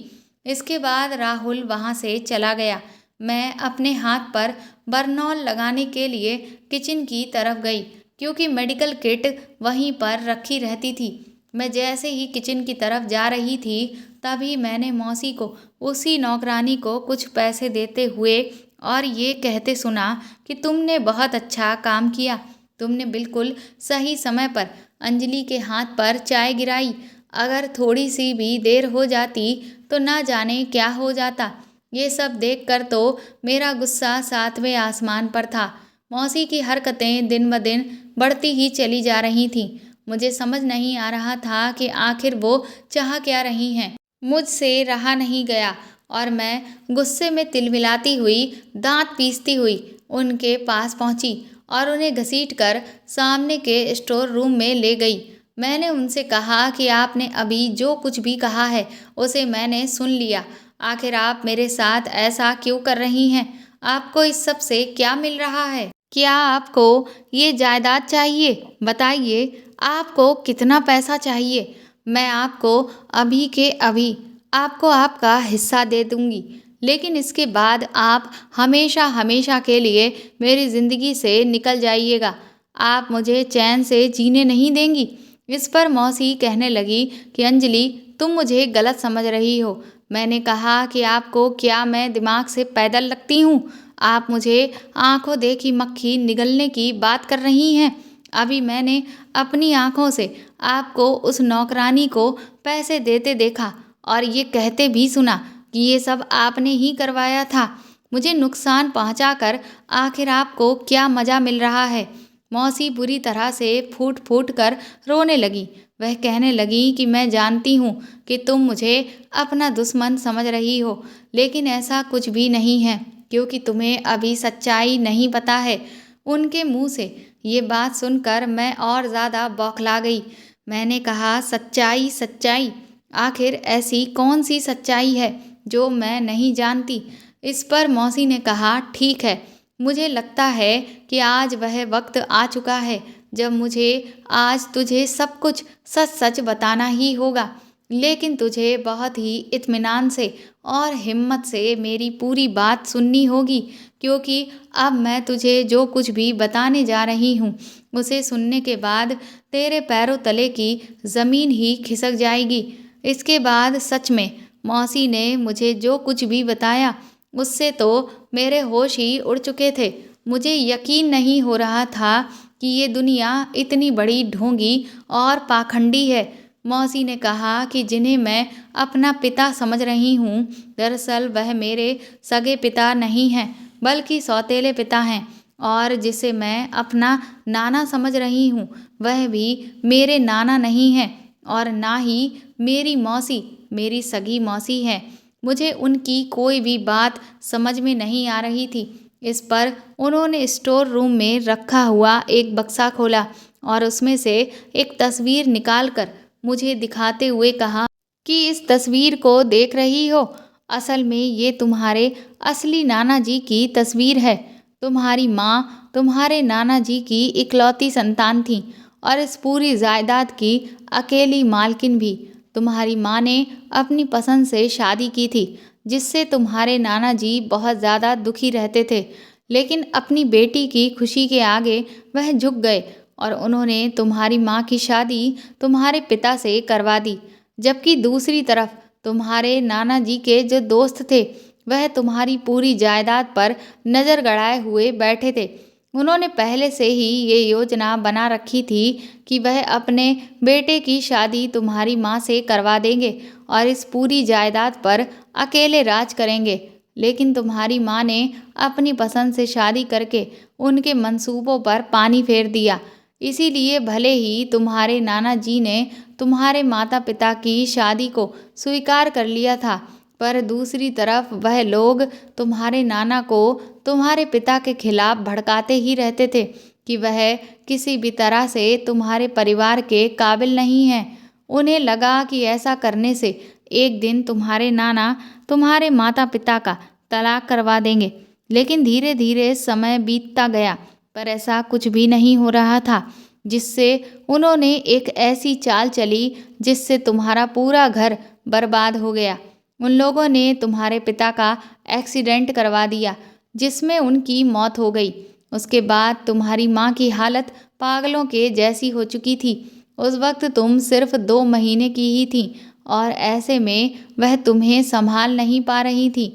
इसके बाद राहुल वहाँ से चला गया। मैं अपने हाथ पर बरनॉल लगाने के लिए किचन की तरफ गई, क्योंकि मेडिकल किट वहीं पर रखी रहती थी। मैं जैसे ही किचन की तरफ जा रही थी, तभी मैंने मौसी को उसी नौकरानी को कुछ पैसे देते हुए और ये कहते सुना कि तुमने बहुत अच्छा काम किया। तुमने बिल्कुल सही समय पर अंजलि के हाथ पर चाय गिराई। अगर थोड़ी सी भी देर हो जाती तो ना जाने क्या हो जाता। ये सब देखकर तो मेरा गुस्सा सातवें आसमान पर था। मौसी की हरकतें दिन ब दिन बढ़ती ही चली जा रही थीं। मुझे समझ नहीं आ रहा था कि आखिर वो चाह क्या रही हैं। मुझसे रहा नहीं गया और मैं गुस्से में तिलमिलाती हुई, दांत पीसती हुई उनके पास पहुंची और उन्हें घसीटकर सामने के स्टोर रूम में ले गई। मैंने उनसे कहा कि आपने अभी जो कुछ भी कहा है उसे मैंने सुन लिया। आखिर आप मेरे साथ ऐसा क्यों कर रही हैं? आपको इस सब से क्या मिल रहा है? क्या आपको ये जायदाद चाहिए? बताइए, आपको कितना पैसा चाहिए? मैं आपको अभी के अभी आपको आपका हिस्सा दे दूंगी, लेकिन इसके बाद आप हमेशा हमेशा के लिए मेरी ज़िंदगी से निकल जाइएगा। आप मुझे चैन से जीने नहीं देंगी। इस पर मौसी कहने लगी कि अंजलि, तुम मुझे गलत समझ रही हो। मैंने कहा कि आपको क्या मैं दिमाग से पैदल लगती हूँ? आप मुझे आंखों देखी मक्खी निगलने की बात कर रही हैं। अभी मैंने अपनी आंखों से आपको उस नौकरानी को पैसे देते देखा और ये कहते भी सुना कि ये सब आपने ही करवाया था। मुझे नुकसान पहुंचाकर आखिर आपको क्या मज़ा मिल रहा है? मौसी बुरी तरह से फूट फूट कर रोने लगी। वह कहने लगी कि मैं जानती हूँ कि तुम मुझे अपना दुश्मन समझ रही हो, लेकिन ऐसा कुछ भी नहीं है, क्योंकि तुम्हें अभी सच्चाई नहीं पता है। उनके मुंह से ये बात सुनकर मैं और ज़्यादा बौखला गई। मैंने कहा, सच्चाई सच्चाई, आखिर ऐसी कौन सी सच्चाई है जो मैं नहीं जानती? इस पर मौसी ने कहा, ठीक है, मुझे लगता है कि आज वह वक्त आ चुका है जब मुझे आज तुझे सब कुछ सच सच बताना ही होगा। लेकिन तुझे बहुत ही इत्मीनान से और हिम्मत से मेरी पूरी बात सुननी होगी, क्योंकि अब मैं तुझे जो कुछ भी बताने जा रही हूँ उसे सुनने के बाद तेरे पैरों तले की ज़मीन ही खिसक जाएगी। इसके बाद सच में मौसी ने मुझे जो कुछ भी बताया उससे तो मेरे होश ही उड़ चुके थे। मुझे यकीन नहीं हो रहा था कि ये दुनिया इतनी बड़ी ढोंगी और पाखंडी है। मौसी ने कहा कि जिन्हें मैं अपना पिता समझ रही हूँ, दरअसल वह मेरे सगे पिता नहीं हैं, बल्कि सौतेले पिता हैं। और जिसे मैं अपना नाना समझ रही हूँ, वह भी मेरे नाना नहीं हैं और ना ही मेरी मौसी मेरी सगी मौसी है। मुझे उनकी कोई भी बात समझ में नहीं आ रही थी। इस पर उन्होंने स्टोर रूम में रखा हुआ एक बक्सा खोला और उसमें से एक तस्वीर निकालकर मुझे दिखाते हुए कहा कि इस तस्वीर को देख रही हो, असल में ये तुम्हारे असली नाना जी की तस्वीर है। तुम्हारी माँ तुम्हारे नाना जी की इकलौती संतान थी और इस पूरी जायदाद की अकेली मालकिन भी। तुम्हारी माँ ने अपनी पसंद से शादी की थी, जिससे तुम्हारे नाना जी बहुत ज़्यादा दुखी रहते थे। लेकिन अपनी बेटी की खुशी के आगे वह झुक गए और उन्होंने तुम्हारी माँ की शादी तुम्हारे पिता से करवा दी। जबकि दूसरी तरफ तुम्हारे नाना जी के जो दोस्त थे, वह तुम्हारी पूरी जायदाद पर नज़र गड़ाए हुए बैठे थे। उन्होंने पहले से ही ये योजना बना रखी थी कि वह अपने बेटे की शादी तुम्हारी माँ से करवा देंगे और इस पूरी जायदाद पर अकेले राज करेंगे। लेकिन तुम्हारी माँ ने अपनी पसंद से शादी करके उनके मंसूबों पर पानी फेर दिया। इसीलिए भले ही तुम्हारे नाना जी ने तुम्हारे माता पिता की शादी को स्वीकार कर लिया था, पर दूसरी तरफ वह लोग तुम्हारे नाना को तुम्हारे पिता के खिलाफ भड़काते ही रहते थे कि वह किसी भी तरह से तुम्हारे परिवार के काबिल नहीं है। उन्हें लगा कि ऐसा करने से एक दिन तुम्हारे नाना तुम्हारे माता पिता का तलाक करवा देंगे। लेकिन धीरे धीरे समय बीतता गया, पर ऐसा कुछ भी नहीं हो रहा था, जिससे उन्होंने एक ऐसी चाल चली जिससे तुम्हारा पूरा घर बर्बाद हो गया। उन लोगों ने तुम्हारे पिता का एक्सीडेंट करवा दिया, जिसमें उनकी मौत हो गई। उसके बाद तुम्हारी माँ की हालत पागलों के जैसी हो चुकी थी। उस वक्त तुम सिर्फ 2 महीने की ही थी और ऐसे में वह तुम्हें संभाल नहीं पा रही थी।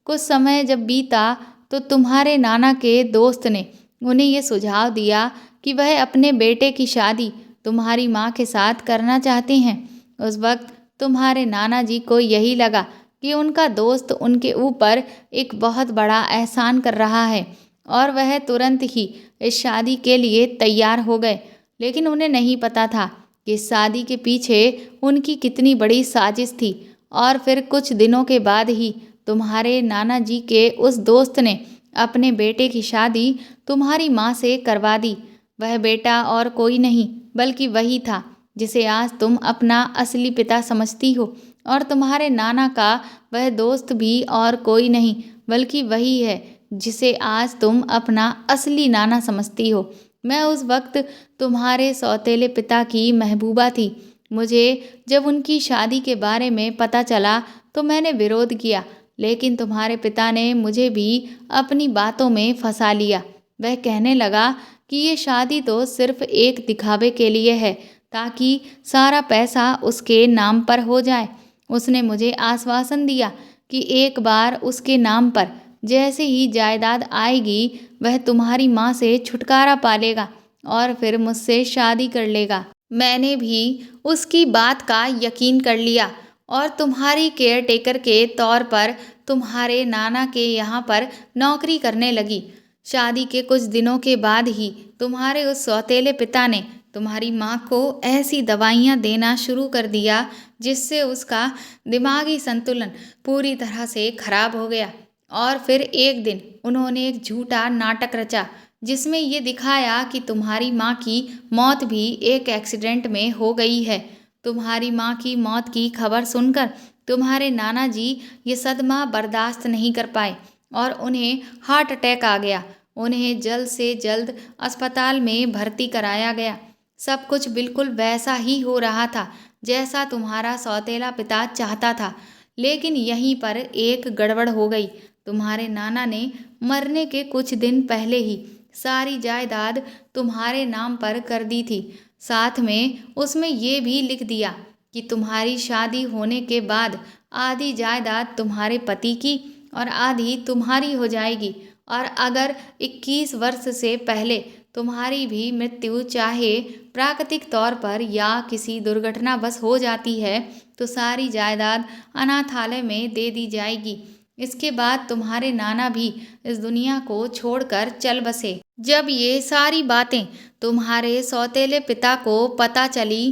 कुछ समय जब बीता तो तुम्हारे नाना के दोस्त ने उन्हें ये सुझाव दिया कि वह अपने बेटे की शादी तुम्हारी माँ के साथ करना चाहते हैं। उस वक्त तुम्हारे नाना जी को यही लगा कि उनका दोस्त उनके ऊपर एक बहुत बड़ा एहसान कर रहा है और वह तुरंत ही इस शादी के लिए तैयार हो गए। लेकिन उन्हें नहीं पता था कि इस शादी के पीछे उनकी कितनी बड़ी साजिश थी। और फिर कुछ दिनों के बाद ही तुम्हारे नाना जी के उस दोस्त ने अपने बेटे की शादी तुम्हारी माँ से करवा दी। वह बेटा और कोई नहीं बल्कि वही था जिसे आज तुम अपना असली पिता समझती हो, और तुम्हारे नाना का वह दोस्त भी और कोई नहीं बल्कि वही है जिसे आज तुम अपना असली नाना समझती हो। मैं उस वक्त तुम्हारे सौतेले पिता की महबूबा थी। मुझे जब उनकी शादी के बारे में पता चला तो मैंने विरोध किया, लेकिन तुम्हारे पिता ने मुझे भी अपनी बातों में फंसा लिया। वह कहने लगा कि ये शादी तो सिर्फ एक दिखावे के लिए है, ताकि सारा पैसा उसके नाम पर हो जाए। उसने मुझे आश्वासन दिया कि एक बार उसके नाम पर जैसे ही जायदाद आएगी, वह तुम्हारी माँ से छुटकारा पा लेगा और फिर मुझसे शादी कर लेगा। मैंने भी उसकी बात का यकीन कर लिया और तुम्हारी केयर टेकर के तौर पर तुम्हारे नाना के यहाँ पर नौकरी करने लगी। शादी के कुछ दिनों के बाद ही तुम्हारे उस सौतेले पिता ने तुम्हारी माँ को ऐसी दवाइयाँ देना शुरू कर दिया जिससे उसका दिमागी संतुलन पूरी तरह से खराब हो गया। और फिर एक दिन उन्होंने एक झूठा नाटक रचा जिसमें ये दिखाया कि तुम्हारी माँ की मौत भी एक एक्सीडेंट में हो गई है। तुम्हारी माँ की मौत की खबर सुनकर तुम्हारे नाना जी ये सदमा बर्दाश्त नहीं कर पाए और उन्हें हार्ट अटैक आ गया। उन्हें जल्द से जल्द अस्पताल में भर्ती कराया गया। सब कुछ बिल्कुल वैसा ही हो रहा था जैसा तुम्हारा सौतेला पिता चाहता था, लेकिन यहीं पर एक गड़बड़ हो गई। तुम्हारे नाना ने मरने के कुछ दिन पहले ही सारी जायदाद तुम्हारे नाम पर कर दी थी। साथ में उसमें ये भी लिख दिया कि तुम्हारी शादी होने के बाद आधी जायदाद तुम्हारे पति की और आधी तुम्हारी हो जाएगी, और अगर 21 वर्ष से पहले तुम्हारी भी मृत्यु चाहे प्राकृतिक तौर पर या किसी दुर्घटनावश हो जाती है तो सारी जायदाद अनाथालय में दे दी जाएगी। इसके बाद तुम्हारे नाना भी इस दुनिया को छोड़कर चल बसे। जब ये सारी बातें तुम्हारे सौतेले पिता को पता चली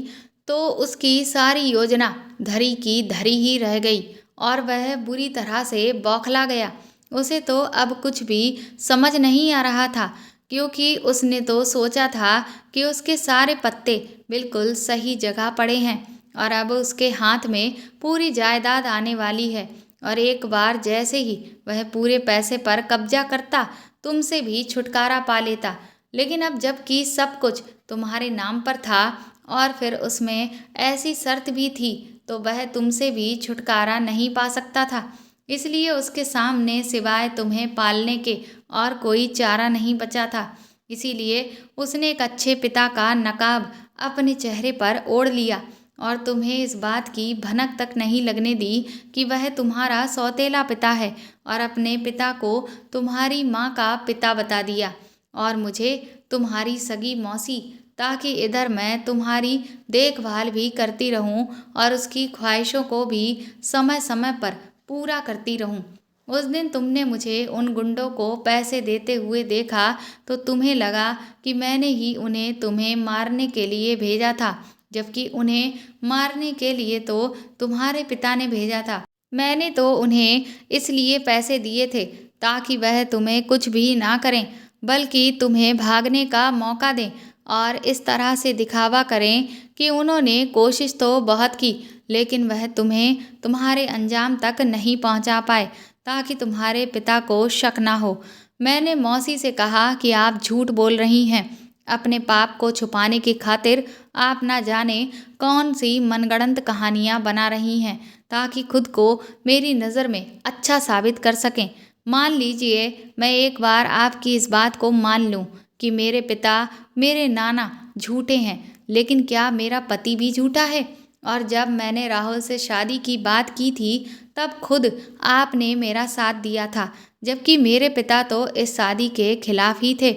तो उसकी सारी योजना धरी की धरी ही रह गई और वह बुरी तरह से बौखला गया। उसे तो अब कुछ भी समझ नहीं आ रहा था, क्योंकि उसने तो सोचा था कि उसके सारे पत्ते बिल्कुल सही जगह पड़े हैं और अब उसके हाथ में पूरी जायदाद आने वाली है और एक बार जैसे ही वह पूरे पैसे पर कब्जा करता तुमसे भी छुटकारा पा लेता। लेकिन अब जबकि सब कुछ तुम्हारे नाम पर था और फिर उसमें ऐसी शर्त भी थी तो वह तुमसे भी छुटकारा नहीं पा सकता था। इसलिए उसके सामने सिवाय तुम्हें पालने के और कोई चारा नहीं बचा था। इसीलिए उसने एक अच्छे पिता का नकाब अपने चेहरे पर ओढ़ लिया और तुम्हें इस बात की भनक तक नहीं लगने दी कि वह तुम्हारा सौतेला पिता है और अपने पिता को तुम्हारी माँ का पिता बता दिया और मुझे तुम्हारी सगी मौसी, ताकि इधर मैं तुम्हारी देखभाल भी करती रहूं और उसकी ख्वाहिशों को भी समय समय पर पूरा करती रहूं। उस दिन तुमने मुझे उन गुंडों को पैसे देते हुए देखा तो तुम्हें लगा कि मैंने ही उन्हें तुम्हें मारने के लिए भेजा था, जबकि उन्हें मारने के लिए तो तुम्हारे पिता ने भेजा था। मैंने तो उन्हें इसलिए पैसे दिए थे ताकि वह तुम्हें कुछ भी ना करें, बल्कि तुम्हें भागने का मौका दें और इस तरह से दिखावा करें कि उन्होंने कोशिश तो बहुत की लेकिन वह तुम्हें तुम्हारे अंजाम तक नहीं पहुंचा पाए, ताकि तुम्हारे पिता को शक ना हो। मैंने मौसी से कहा कि आप झूठ बोल रही हैं। अपने पाप को छुपाने की खातिर आप ना जाने कौन सी मनगढ़ंत कहानियां बना रही हैं ताकि खुद को मेरी नज़र में अच्छा साबित कर सकें। मान लीजिए मैं एक बार आपकी इस बात को मान लूं कि मेरे पिता, मेरे नाना झूठे हैं, लेकिन क्या मेरा पति भी झूठा है? और जब मैंने राहुल से शादी की बात की थी तब खुद आपने मेरा साथ दिया था, जबकि मेरे पिता तो इस शादी के खिलाफ ही थे।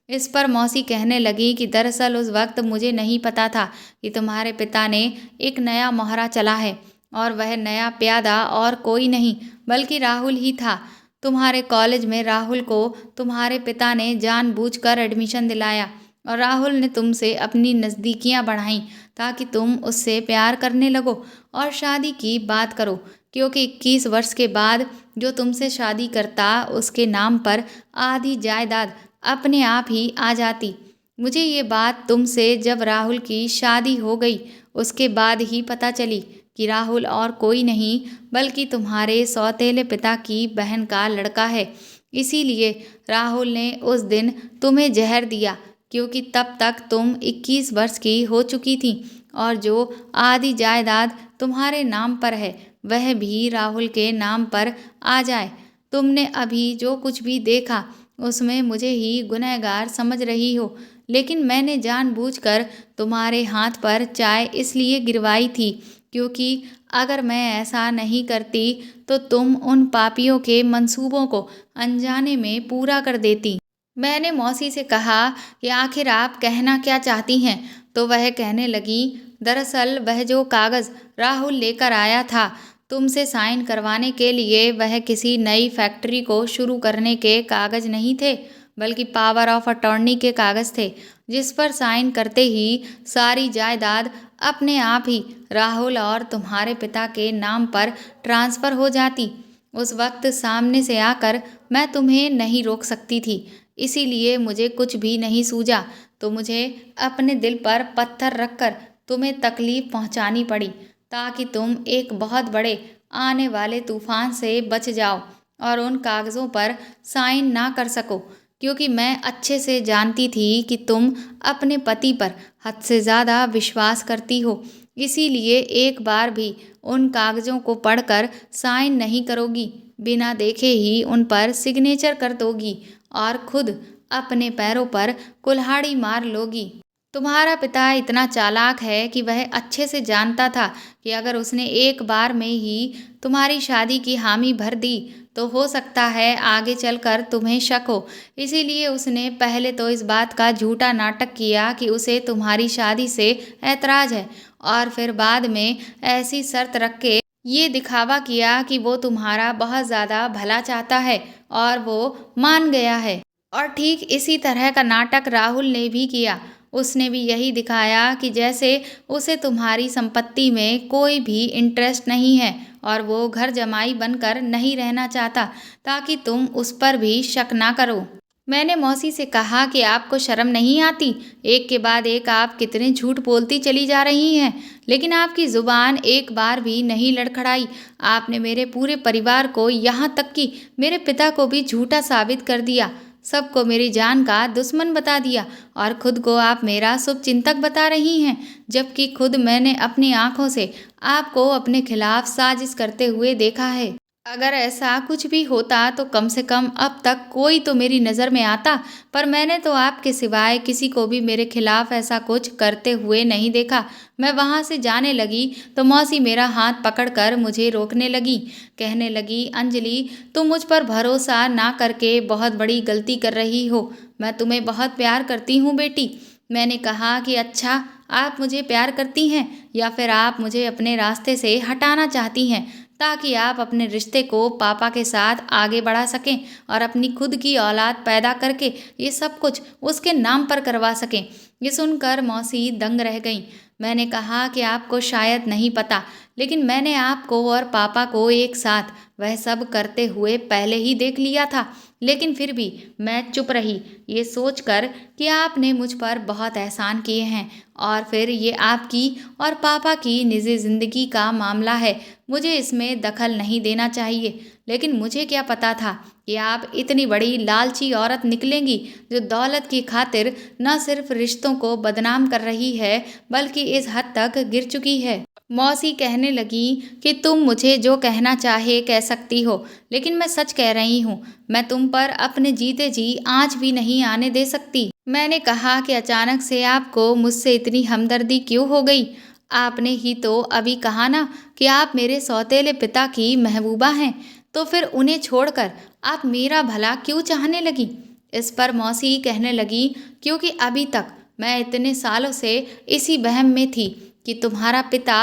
इस पर मौसी कहने लगी कि दरअसल उस वक्त मुझे नहीं पता था कि तुम्हारे पिता ने एक नया मोहरा चला है और वह नया प्यादा और कोई नहीं बल्कि राहुल ही था। तुम्हारे कॉलेज में राहुल को तुम्हारे पिता ने जानबूझकर एडमिशन दिलाया और राहुल ने तुमसे अपनी नज़दीकियां बढ़ाईं ताकि तुम उससे प्यार करने लगो और शादी की बात करो, क्योंकि 21 वर्ष के बाद जो तुमसे शादी करता उसके नाम पर आधी जायदाद अपने आप ही आ जाती। मुझे ये बात तुमसे जब राहुल की शादी हो गई उसके बाद ही पता चली कि राहुल और कोई नहीं बल्कि तुम्हारे सौतेले पिता की बहन का लड़का है। इसीलिए राहुल ने उस दिन तुम्हें जहर दिया, क्योंकि तब तक तुम 21 वर्ष की हो चुकी थी और जो आधी जायदाद तुम्हारे नाम पर है वह भी राहुल के नाम पर आ जाए। तुमने अभी जो कुछ भी देखा उसमें मुझे ही गुनहगार समझ रही हो, लेकिन मैंने जानबूझकर तुम्हारे हाथ पर चाय इसलिए गिरवाई थी क्योंकि अगर मैं ऐसा नहीं करती तो तुम उन पापियों के मंसूबों को अनजाने में पूरा कर देती। मैंने मौसी से कहा कि आखिर आप कहना क्या चाहती हैं, तो वह कहने लगी, दरअसल वह जो कागज़ राहुल लेकर आया था तुमसे साइन करवाने के लिए, वह किसी नई फैक्ट्री को शुरू करने के कागज़ नहीं थे बल्कि पावर ऑफ अटॉर्नी के कागज़ थे, जिस पर साइन करते ही सारी जायदाद अपने आप ही राहुल और तुम्हारे पिता के नाम पर ट्रांसफ़र हो जाती। उस वक्त सामने से आकर मैं तुम्हें नहीं रोक सकती थी, इसीलिए मुझे कुछ भी नहीं सूझा तो मुझे अपने दिल पर पत्थर रखकर तुम्हें तकलीफ़ पहुंचानी पड़ी ताकि तुम एक बहुत बड़े आने वाले तूफान से बच जाओ और उन कागज़ों पर साइन ना कर सको, क्योंकि मैं अच्छे से जानती थी कि तुम अपने पति पर हद से ज़्यादा विश्वास करती हो। इसीलिए एक बार भी उन कागज़ों को पढ़कर साइन नहीं करोगी, बिना देखे ही उन पर सिग्नेचर कर दोगी और खुद अपने पैरों पर कुल्हाड़ी मार लोगी। तुम्हारा पिता इतना चालाक है कि वह अच्छे से जानता था कि अगर उसने एक बार में ही तुम्हारी शादी की हामी भर दी तो हो सकता है आगे चलकर तुम्हें शक हो। इसीलिए उसने पहले तो इस बात का झूठा नाटक किया कि उसे तुम्हारी शादी से ऐतराज़ है, और फिर बाद में ऐसी शर्त रख के ये दिखावा किया कि वो तुम्हारा बहुत ज़्यादा भला चाहता है, और वो मान गया है। और ठीक इसी तरह का नाटक राहुल ने भी किया। उसने भी यही दिखाया कि जैसे उसे तुम्हारी संपत्ति में कोई भी इंटरेस्ट नहीं है, और वो घर जमाई बनकर नहीं रहना चाहता, ताकि तुम उस पर भी शक ना करो। मैंने मौसी से कहा कि आपको शर्म नहीं आती? एक के बाद एक आप कितने झूठ बोलती चली जा रही हैं, लेकिन आपकी ज़ुबान एक बार भी नहीं लड़खड़ाई। आपने मेरे पूरे परिवार को, यहाँ तक कि मेरे पिता को भी झूठा साबित कर दिया। सबको मेरी जान का दुश्मन बता दिया, और खुद को आप मेरा शुभचिंतक बता रही हैं, जबकि खुद मैंने अपनी आंखों से आपको अपने खिलाफ साजिश करते हुए देखा है। अगर ऐसा कुछ भी होता तो कम से कम अब तक कोई तो मेरी नज़र में आता, पर मैंने तो आपके सिवाय किसी को भी मेरे खिलाफ ऐसा कुछ करते हुए नहीं देखा। मैं वहाँ से जाने लगी तो मौसी मेरा हाथ पकड़कर मुझे रोकने लगी। कहने लगी, अंजलि, तुम मुझ पर भरोसा ना करके बहुत बड़ी गलती कर रही हो। मैं तुम्हें बहुत प्यार करती हूँ बेटी। मैंने कहा कि अच्छा, आप मुझे प्यार करती हैं, या फिर आप मुझे अपने रास्ते से हटाना चाहती हैं, ताकि आप अपने रिश्ते को पापा के साथ आगे बढ़ा सकें और अपनी खुद की औलाद पैदा करके ये सब कुछ उसके नाम पर करवा सकें। ये सुनकर मौसी दंग रह गईं। मैंने कहा कि आपको शायद नहीं पता, लेकिन मैंने आपको और पापा को एक साथ वह सब करते हुए पहले ही देख लिया था। लेकिन फिर भी मैं चुप रही, ये सोचकर कि आपने मुझ पर बहुत एहसान किए हैं, और फिर ये आपकी और पापा की निजी ज़िंदगी का मामला है, मुझे इसमें दखल नहीं देना चाहिए। लेकिन मुझे क्या पता था कि आप इतनी बड़ी लालची औरत निकलेंगी, जो दौलत की खातिर न सिर्फ रिश्तों को बदनाम कर रही है, बल्कि इस हद तक गिर चुकी है। मौसी कहने लगी कि तुम मुझे जो कहना चाहे कह सकती हो, लेकिन मैं सच कह रही हूँ। मैं तुम पर अपने जीते जी आँच भी नहीं आने दे सकती। मैंने कहा कि अचानक से आपको मुझसे इतनी हमदर्दी क्यों हो गई? आपने ही तो अभी कहा ना कि आप मेरे सौतेले पिता की महबूबा हैं, तो फिर उन्हें छोड़कर आप मेरा भला क्यों चाहने लगी? इस पर मौसी कहने लगी, क्योंकि अभी तक मैं इतने सालों से इसी वहम में थी कि तुम्हारा पिता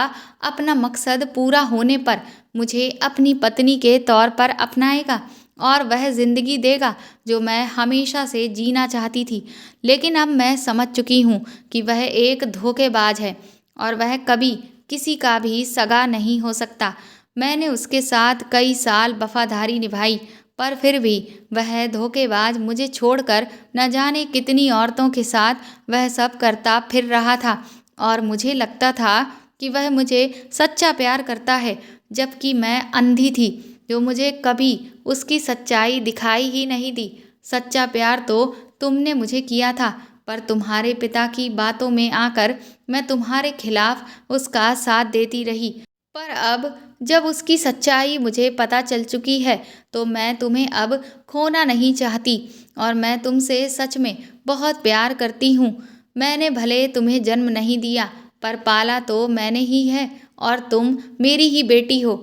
अपना मकसद पूरा होने पर मुझे अपनी पत्नी के तौर पर अपनाएगा, और वह ज़िंदगी देगा जो मैं हमेशा से जीना चाहती थी। लेकिन अब मैं समझ चुकी हूँ कि वह एक धोखेबाज है, और वह कभी किसी का भी सगा नहीं हो सकता। मैंने उसके साथ कई साल वफादारी निभाई, पर फिर भी वह धोखेबाज मुझे छोड़कर न जाने कितनी औरतों के साथ वह सब करता फिर रहा था, और मुझे लगता था कि वह मुझे सच्चा प्यार करता है, जबकि मैं अंधी थी, जो मुझे कभी उसकी सच्चाई दिखाई ही नहीं दी। सच्चा प्यार तो तुमने मुझे किया था, पर तुम्हारे पिता की बातों में आकर मैं तुम्हारे खिलाफ उसका साथ देती रही। पर अब जब उसकी सच्चाई मुझे पता चल चुकी है, तो मैं तुम्हें अब खोना नहीं चाहती, और मैं तुमसे सच में बहुत प्यार करती हूँ। मैंने भले तुम्हें जन्म नहीं दिया, पर पाला तो मैंने ही है, और तुम मेरी ही बेटी हो।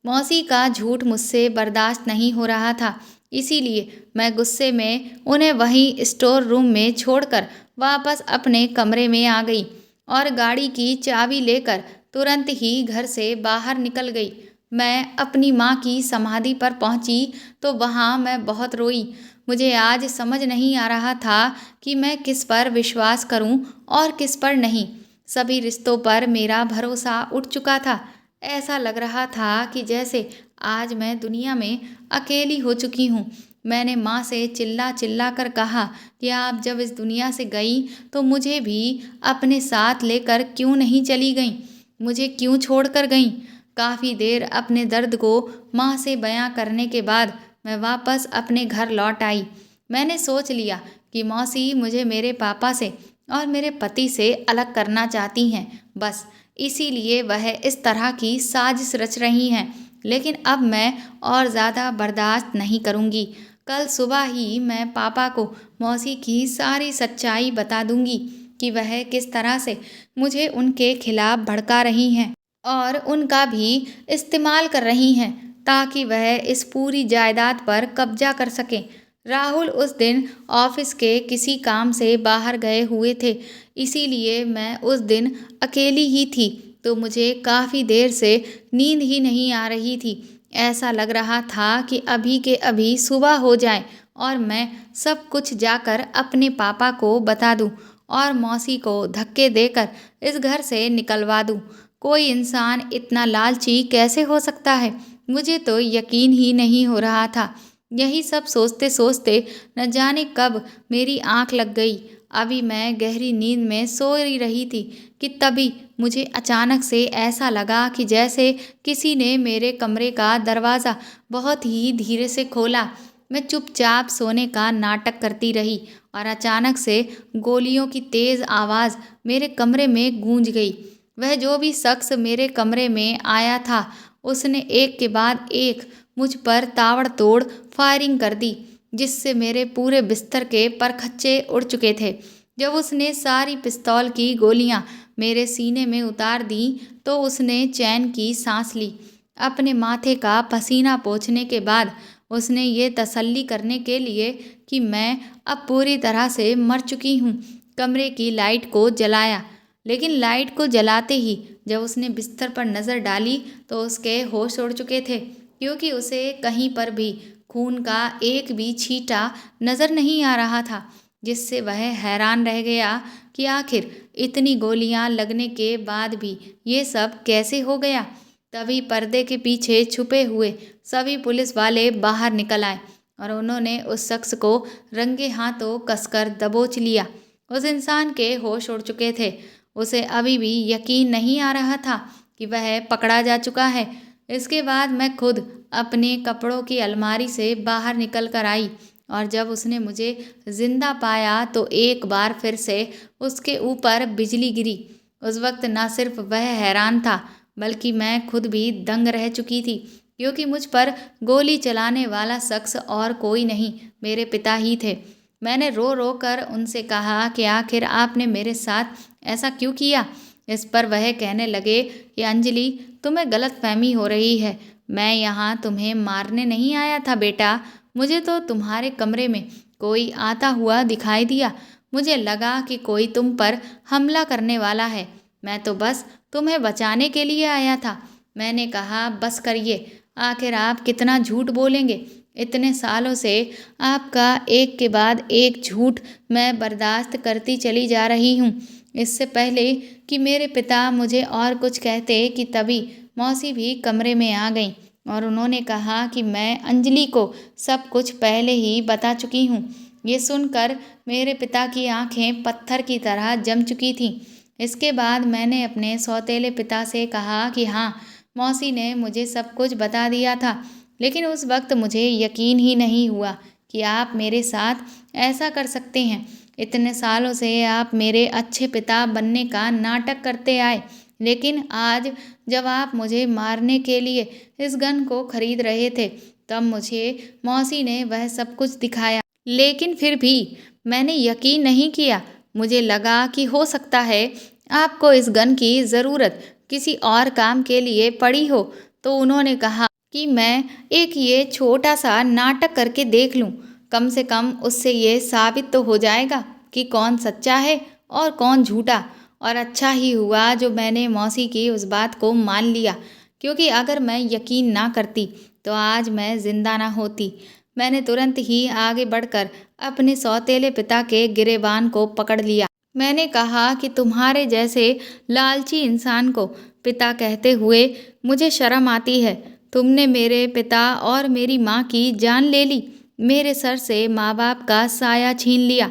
मौसी का झूठ मुझसे बर्दाश्त नहीं हो रहा था, इसीलिए मैं गुस्से में उन्हें वहीं स्टोर रूम में छोड़कर वापस अपने कमरे में आ गई, और गाड़ी की चाबी लेकर तुरंत ही घर से बाहर निकल गई। मैं अपनी माँ की समाधि पर पहुँची तो वहाँ मैं बहुत रोई। मुझे आज समझ नहीं आ रहा था कि मैं किस पर विश्वास करूं और किस पर नहीं। सभी रिश्तों पर मेरा भरोसा उठ चुका था। ऐसा लग रहा था कि जैसे आज मैं दुनिया में अकेली हो चुकी हूँ। मैंने माँ से चिल्ला चिल्ला कर कहा कि आप जब इस दुनिया से गई तो मुझे भी अपने साथ लेकर क्यों नहीं चली गईं? मुझे क्यों छोड़कर गईं? काफ़ी देर अपने दर्द को माँ से बयां करने के बाद मैं वापस अपने घर लौट आई। मैंने सोच लिया कि मौसी मुझे मेरे पापा से और मेरे पति से अलग करना चाहती हैं, बस इसीलिए वह इस तरह की साजिश रच रही हैं। लेकिन अब मैं और ज़्यादा बर्दाश्त नहीं करूँगी। कल सुबह ही मैं पापा को मौसी की सारी सच्चाई बता दूँगी कि वह किस तरह से मुझे उनके खिलाफ भड़का रही हैं और उनका भी इस्तेमाल कर रही हैं, ताकि वह इस पूरी जायदाद पर कब्जा कर सकें। राहुल उस दिन ऑफिस के किसी काम से बाहर गए हुए थे, इसीलिए मैं उस दिन अकेली ही थी, तो मुझे काफ़ी देर से नींद ही नहीं आ रही थी। ऐसा लग रहा था कि अभी के अभी सुबह हो जाए और मैं सब कुछ जाकर अपने पापा को बता दूं और मौसी को धक्के देकर इस घर से निकलवा दूं। कोई इंसान इतना लालची कैसे हो सकता है? मुझे तो यकीन ही नहीं हो रहा था। यही सब सोचते सोचते न जाने कब मेरी आंख लग गई। अभी मैं गहरी नींद में सो ही रही थी कि तभी मुझे अचानक से ऐसा लगा कि जैसे किसी ने मेरे कमरे का दरवाज़ा बहुत ही धीरे से खोला। मैं चुपचाप सोने का नाटक करती रही और अचानक से गोलियों की तेज़ आवाज़ मेरे कमरे में गूंज गई। वह जो भी शख्स मेरे कमरे में आया था, उसने एक के बाद एक मुझ पर ताबड़तोड़ फायरिंग कर दी, जिससे मेरे पूरे बिस्तर के परखच्चे उड़ चुके थे। जब उसने सारी पिस्तौल की गोलियां मेरे सीने में उतार दी, तो उसने चैन की सांस ली। अपने माथे का पसीना पोंछने के बाद उसने ये तसल्ली करने के लिए कि मैं अब पूरी तरह से मर चुकी हूँ, कमरे की लाइट को जलाया। लेकिन लाइट को जलाते ही जब उसने बिस्तर पर नज़र डाली तो उसके होश उड़ चुके थे, क्योंकि उसे कहीं पर भी खून का एक भी छींटा नज़र नहीं आ रहा था, जिससे वह हैरान रह गया कि आखिर इतनी गोलियां लगने के बाद भी ये सब कैसे हो गया। तभी पर्दे के पीछे छुपे हुए सभी पुलिस वाले बाहर निकल आए और उन्होंने उस शख्स को रंगे हाथों कसकर दबोच लिया। उस इंसान के होश उड़ चुके थे। उसे अभी भी यकीन नहीं आ रहा था कि वह पकड़ा जा चुका है। इसके बाद मैं खुद अपने कपड़ों की अलमारी से बाहर निकल कर आई और जब उसने मुझे जिंदा पाया तो एक बार फिर से उसके ऊपर बिजली गिरी। उस वक्त न सिर्फ वह हैरान था, बल्कि मैं खुद भी दंग रह चुकी थी, क्योंकि मुझ पर गोली चलाने वाला शख्स और कोई नहीं, मेरे पिता ही थे। मैंने रो रो कर उनसे कहा कि आखिर आपने मेरे साथ ऐसा क्यों किया। इस पर वह कहने लगे कि अंजलि, तुम्हें गलतफहमी हो रही है। मैं यहाँ तुम्हें मारने नहीं आया था बेटा। मुझे तो तुम्हारे कमरे में कोई आता हुआ दिखाई दिया। मुझे लगा कि कोई तुम पर हमला करने वाला है। मैं तो बस तुम्हें बचाने के लिए आया था। मैंने कहा बस करिए, आखिर आप कितना झूठ बोलेंगे। इतने सालों से आपका एक के बाद एक झूठ मैं बर्दाश्त करती चली जा रही हूँ। इससे पहले कि मेरे पिता मुझे और कुछ कहते कि तभी मौसी भी कमरे में आ गईं और उन्होंने कहा कि मैं अंजलि को सब कुछ पहले ही बता चुकी हूँ। ये सुनकर मेरे पिता की आंखें पत्थर की तरह जम चुकी थीं। इसके बाद मैंने अपने सौतेले पिता से कहा कि हाँ, मौसी ने मुझे सब कुछ बता दिया था, लेकिन उस वक्त मुझे यकीन ही नहीं हुआ कि आप मेरे साथ ऐसा कर सकते हैं। इतने सालों से आप मेरे अच्छे पिता बनने का नाटक करते आए, लेकिन आज जब आप मुझे मारने के लिए इस गन को खरीद रहे थे, तब मुझे मौसी ने वह सब कुछ दिखाया, लेकिन फिर भी मैंने यकीन नहीं किया। मुझे लगा कि हो सकता है आपको इस गन की ज़रूरत किसी और काम के लिए पड़ी हो, तो उन्होंने कहा कि मैं एक ये छोटा सा नाटक करके देख लूं। कम से कम उससे ये साबित तो हो जाएगा कि कौन सच्चा है और कौन झूठा। और अच्छा ही हुआ जो मैंने मौसी की उस बात को मान लिया, क्योंकि अगर मैं यकीन ना करती तो आज मैं जिंदा ना होती। मैंने तुरंत ही आगे बढ़कर अपने सौतेले पिता के गिरेबान को पकड़ लिया। मैंने कहा कि तुम्हारे जैसे लालची इंसान को पिता कहते हुए मुझे शर्म आती है। तुमने मेरे पिता और मेरी माँ की जान ले ली, मेरे सर से माँ बाप का साया छीन लिया।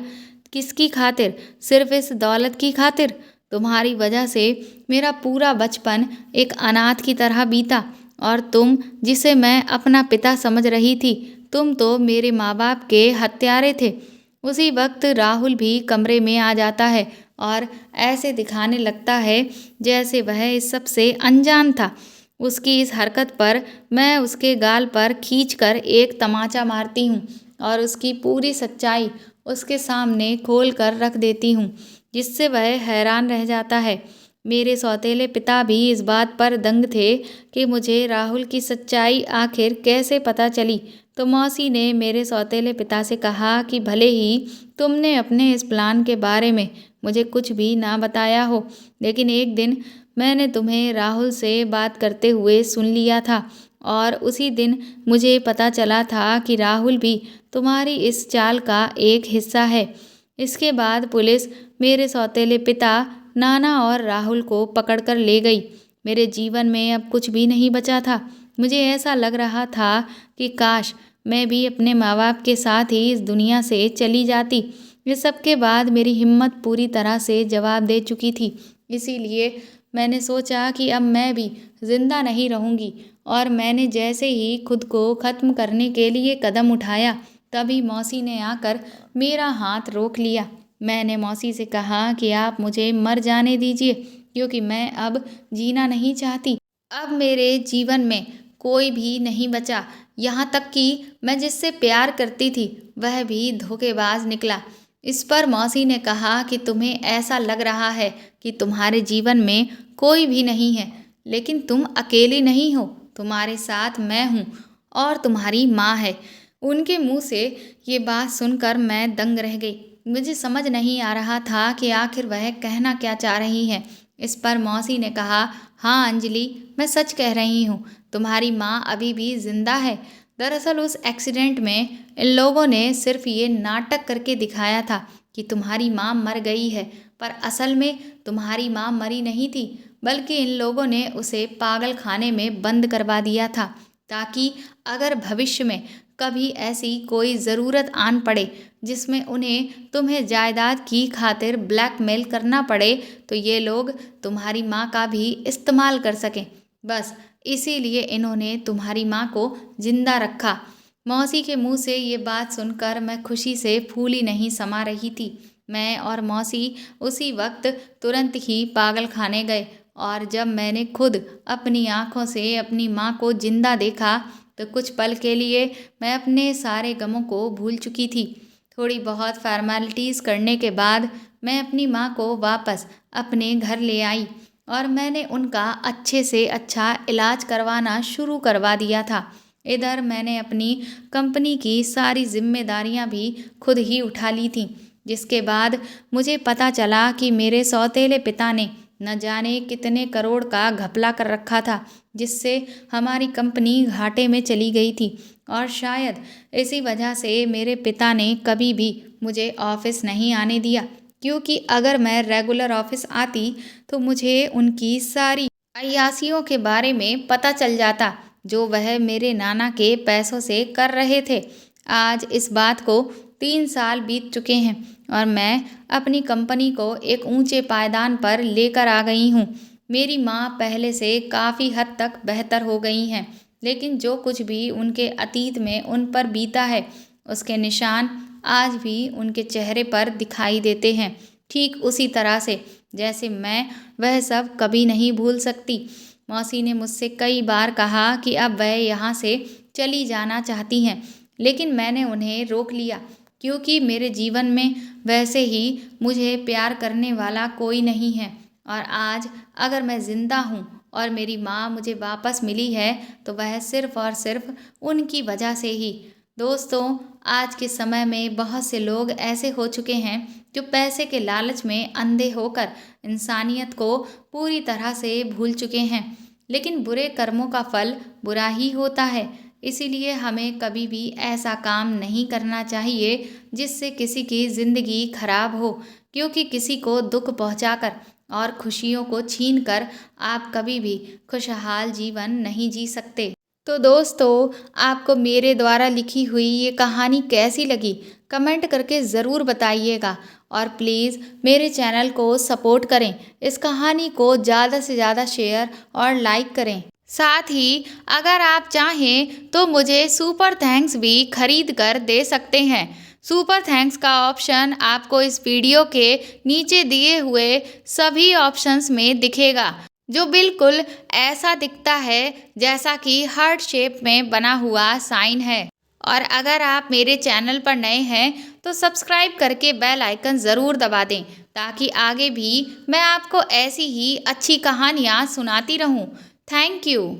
किसकी खातिर? सिर्फ इस दौलत की खातिर। तुम्हारी वजह से मेरा पूरा बचपन एक अनाथ की तरह बीता, और तुम जिसे मैं अपना पिता समझ रही थी, तुम तो मेरे माँ बाप के हत्यारे थे। उसी वक्त राहुल भी कमरे में आ जाता है और ऐसे दिखाने लगता है जैसे वह इस सब से अनजान था। उसकी इस हरकत पर मैं उसके गाल पर खींचकर एक तमाचा मारती हूँ और उसकी पूरी सच्चाई उसके सामने खोल कर रख देती हूँ, जिससे वह हैरान रह जाता है। मेरे सौतेले पिता भी इस बात पर दंग थे कि मुझे राहुल की सच्चाई आखिर कैसे पता चली। तो मौसी ने मेरे सौतेले पिता से कहा कि भले ही तुमने अपने इस प्लान के बारे में मुझे कुछ भी ना बताया हो, लेकिन एक दिन मैंने तुम्हें राहुल से बात करते हुए सुन लिया था और उसी दिन मुझे पता चला था कि राहुल भी तुम्हारी इस चाल का एक हिस्सा है। इसके बाद पुलिस मेरे सौतेले पिता, नाना और राहुल को पकड़कर ले गई। मेरे जीवन में अब कुछ भी नहीं बचा था। मुझे ऐसा लग रहा था कि काश मैं भी अपने माँ बाप के साथ ही इस दुनिया से चली जाती। इस सब के बाद मेरी हिम्मत पूरी तरह से जवाब दे चुकी थी। इसीलिए मैंने सोचा कि अब मैं भी जिंदा नहीं रहूंगी और मैंने जैसे ही खुद को ख़त्म करने के लिए कदम उठाया, तभी मौसी ने आकर मेरा हाथ रोक लिया। मैंने मौसी से कहा कि आप मुझे मर जाने दीजिए, क्योंकि मैं अब जीना नहीं चाहती। अब मेरे जीवन में कोई भी नहीं बचा। यहाँ तक कि मैं जिससे प्यार करती थी वह भी धोखेबाज निकला। इस पर मौसी ने कहा कि तुम्हें ऐसा लग रहा है कि तुम्हारे जीवन में कोई भी नहीं है, लेकिन तुम अकेली नहीं हो। तुम्हारे साथ मैं हूँ और तुम्हारी माँ है। उनके मुंह से ये बात सुनकर मैं दंग रह गई। मुझे समझ नहीं आ रहा था कि आखिर वह कहना क्या चाह रही है। इस पर मौसी ने कहा, हाँ अंजलि, मैं सच कह रही हूँ, तुम्हारी माँ अभी भी जिंदा है। दरअसल उस एक्सीडेंट में इन लोगों ने सिर्फ ये नाटक करके दिखाया था कि तुम्हारी माँ मर गई है, पर असल में तुम्हारी माँ मरी नहीं थी, बल्कि इन लोगों ने उसे पागल खाने में बंद करवा दिया था, ताकि अगर भविष्य में कभी ऐसी कोई ज़रूरत आन पड़े जिसमें उन्हें तुम्हें जायदाद की खातिर ब्लैकमेल करना पड़े, तो ये लोग तुम्हारी माँ का भी इस्तेमाल कर सकें। बस इसीलिए इन्होंने तुम्हारी माँ को जिंदा रखा। मौसी के मुंह से ये बात सुनकर मैं खुशी से फूली नहीं समा रही थी। मैं और मौसी उसी वक्त तुरंत ही पागल खाने गए और जब मैंने खुद अपनी आंखों से अपनी माँ को जिंदा देखा तो कुछ पल के लिए मैं अपने सारे गमों को भूल चुकी थी। थोड़ी बहुत फॉर्मेलिटीज़ करने के बाद मैं अपनी माँ को वापस अपने घर ले आई और मैंने उनका अच्छे से अच्छा इलाज करवाना शुरू करवा दिया था। इधर मैंने अपनी कंपनी की सारी जिम्मेदारियां भी खुद ही उठा ली थीं, जिसके बाद मुझे पता चला कि मेरे सौतेले पिता ने न जाने कितने करोड़ का घपला कर रखा था, जिससे हमारी कंपनी घाटे में चली गई थी। और शायद इसी वजह से मेरे पिता ने कभी भी मुझे ऑफिस नहीं आने दिया, क्योंकि अगर मैं रेगुलर ऑफिस आती तो मुझे उनकी सारी अय्यासियों के बारे में पता चल जाता जो वह मेरे नाना के पैसों से कर रहे थे। आज इस बात को 3 साल बीत चुके हैं और मैं अपनी कंपनी को एक ऊंचे पायदान पर लेकर आ गई हूँ। मेरी माँ पहले से काफ़ी हद तक बेहतर हो गई हैं, लेकिन जो कुछ भी उनके अतीत में उन पर बीता है उसके निशान आज भी उनके चेहरे पर दिखाई देते हैं, ठीक उसी तरह से जैसे मैं वह सब कभी नहीं भूल सकती। मौसी ने मुझसे कई बार कहा कि अब वह यहाँ से चली जाना चाहती हैं, लेकिन मैंने उन्हें रोक लिया, क्योंकि मेरे जीवन में वैसे ही मुझे प्यार करने वाला कोई नहीं है। और आज अगर मैं ज़िंदा हूँ और मेरी माँ मुझे वापस मिली है तो वह सिर्फ़ और सिर्फ उनकी वजह से ही। दोस्तों, आज के समय में बहुत से लोग ऐसे हो चुके हैं जो पैसे के लालच में अंधे होकर इंसानियत को पूरी तरह से भूल चुके हैं। लेकिन बुरे कर्मों का फल बुरा ही होता है, इसीलिए हमें कभी भी ऐसा काम नहीं करना चाहिए जिससे किसी की ज़िंदगी खराब हो, क्योंकि किसी को दुख पहुंचाकर और खुशियों को छीनकर आप कभी भी खुशहाल जीवन नहीं जी सकते। तो दोस्तों, आपको मेरे द्वारा लिखी हुई ये कहानी कैसी लगी कमेंट करके ज़रूर बताइएगा और प्लीज़ मेरे चैनल को सपोर्ट करें। इस कहानी को ज़्यादा से ज़्यादा शेयर और लाइक करें। साथ ही अगर आप चाहें तो मुझे सुपर थैंक्स भी खरीद कर दे सकते हैं। सुपर थैंक्स का ऑप्शन आपको इस वीडियो के नीचे दिए हुए सभी ऑप्शंस में दिखेगा, जो बिल्कुल ऐसा दिखता है जैसा कि हार्ट शेप में बना हुआ साइन है। और अगर आप मेरे चैनल पर नए हैं तो सब्सक्राइब करके बेल आइकन ज़रूर दबा दें, ताकि आगे भी मैं आपको ऐसी ही अच्छी कहानियाँ सुनाती रहूँ। Thank you.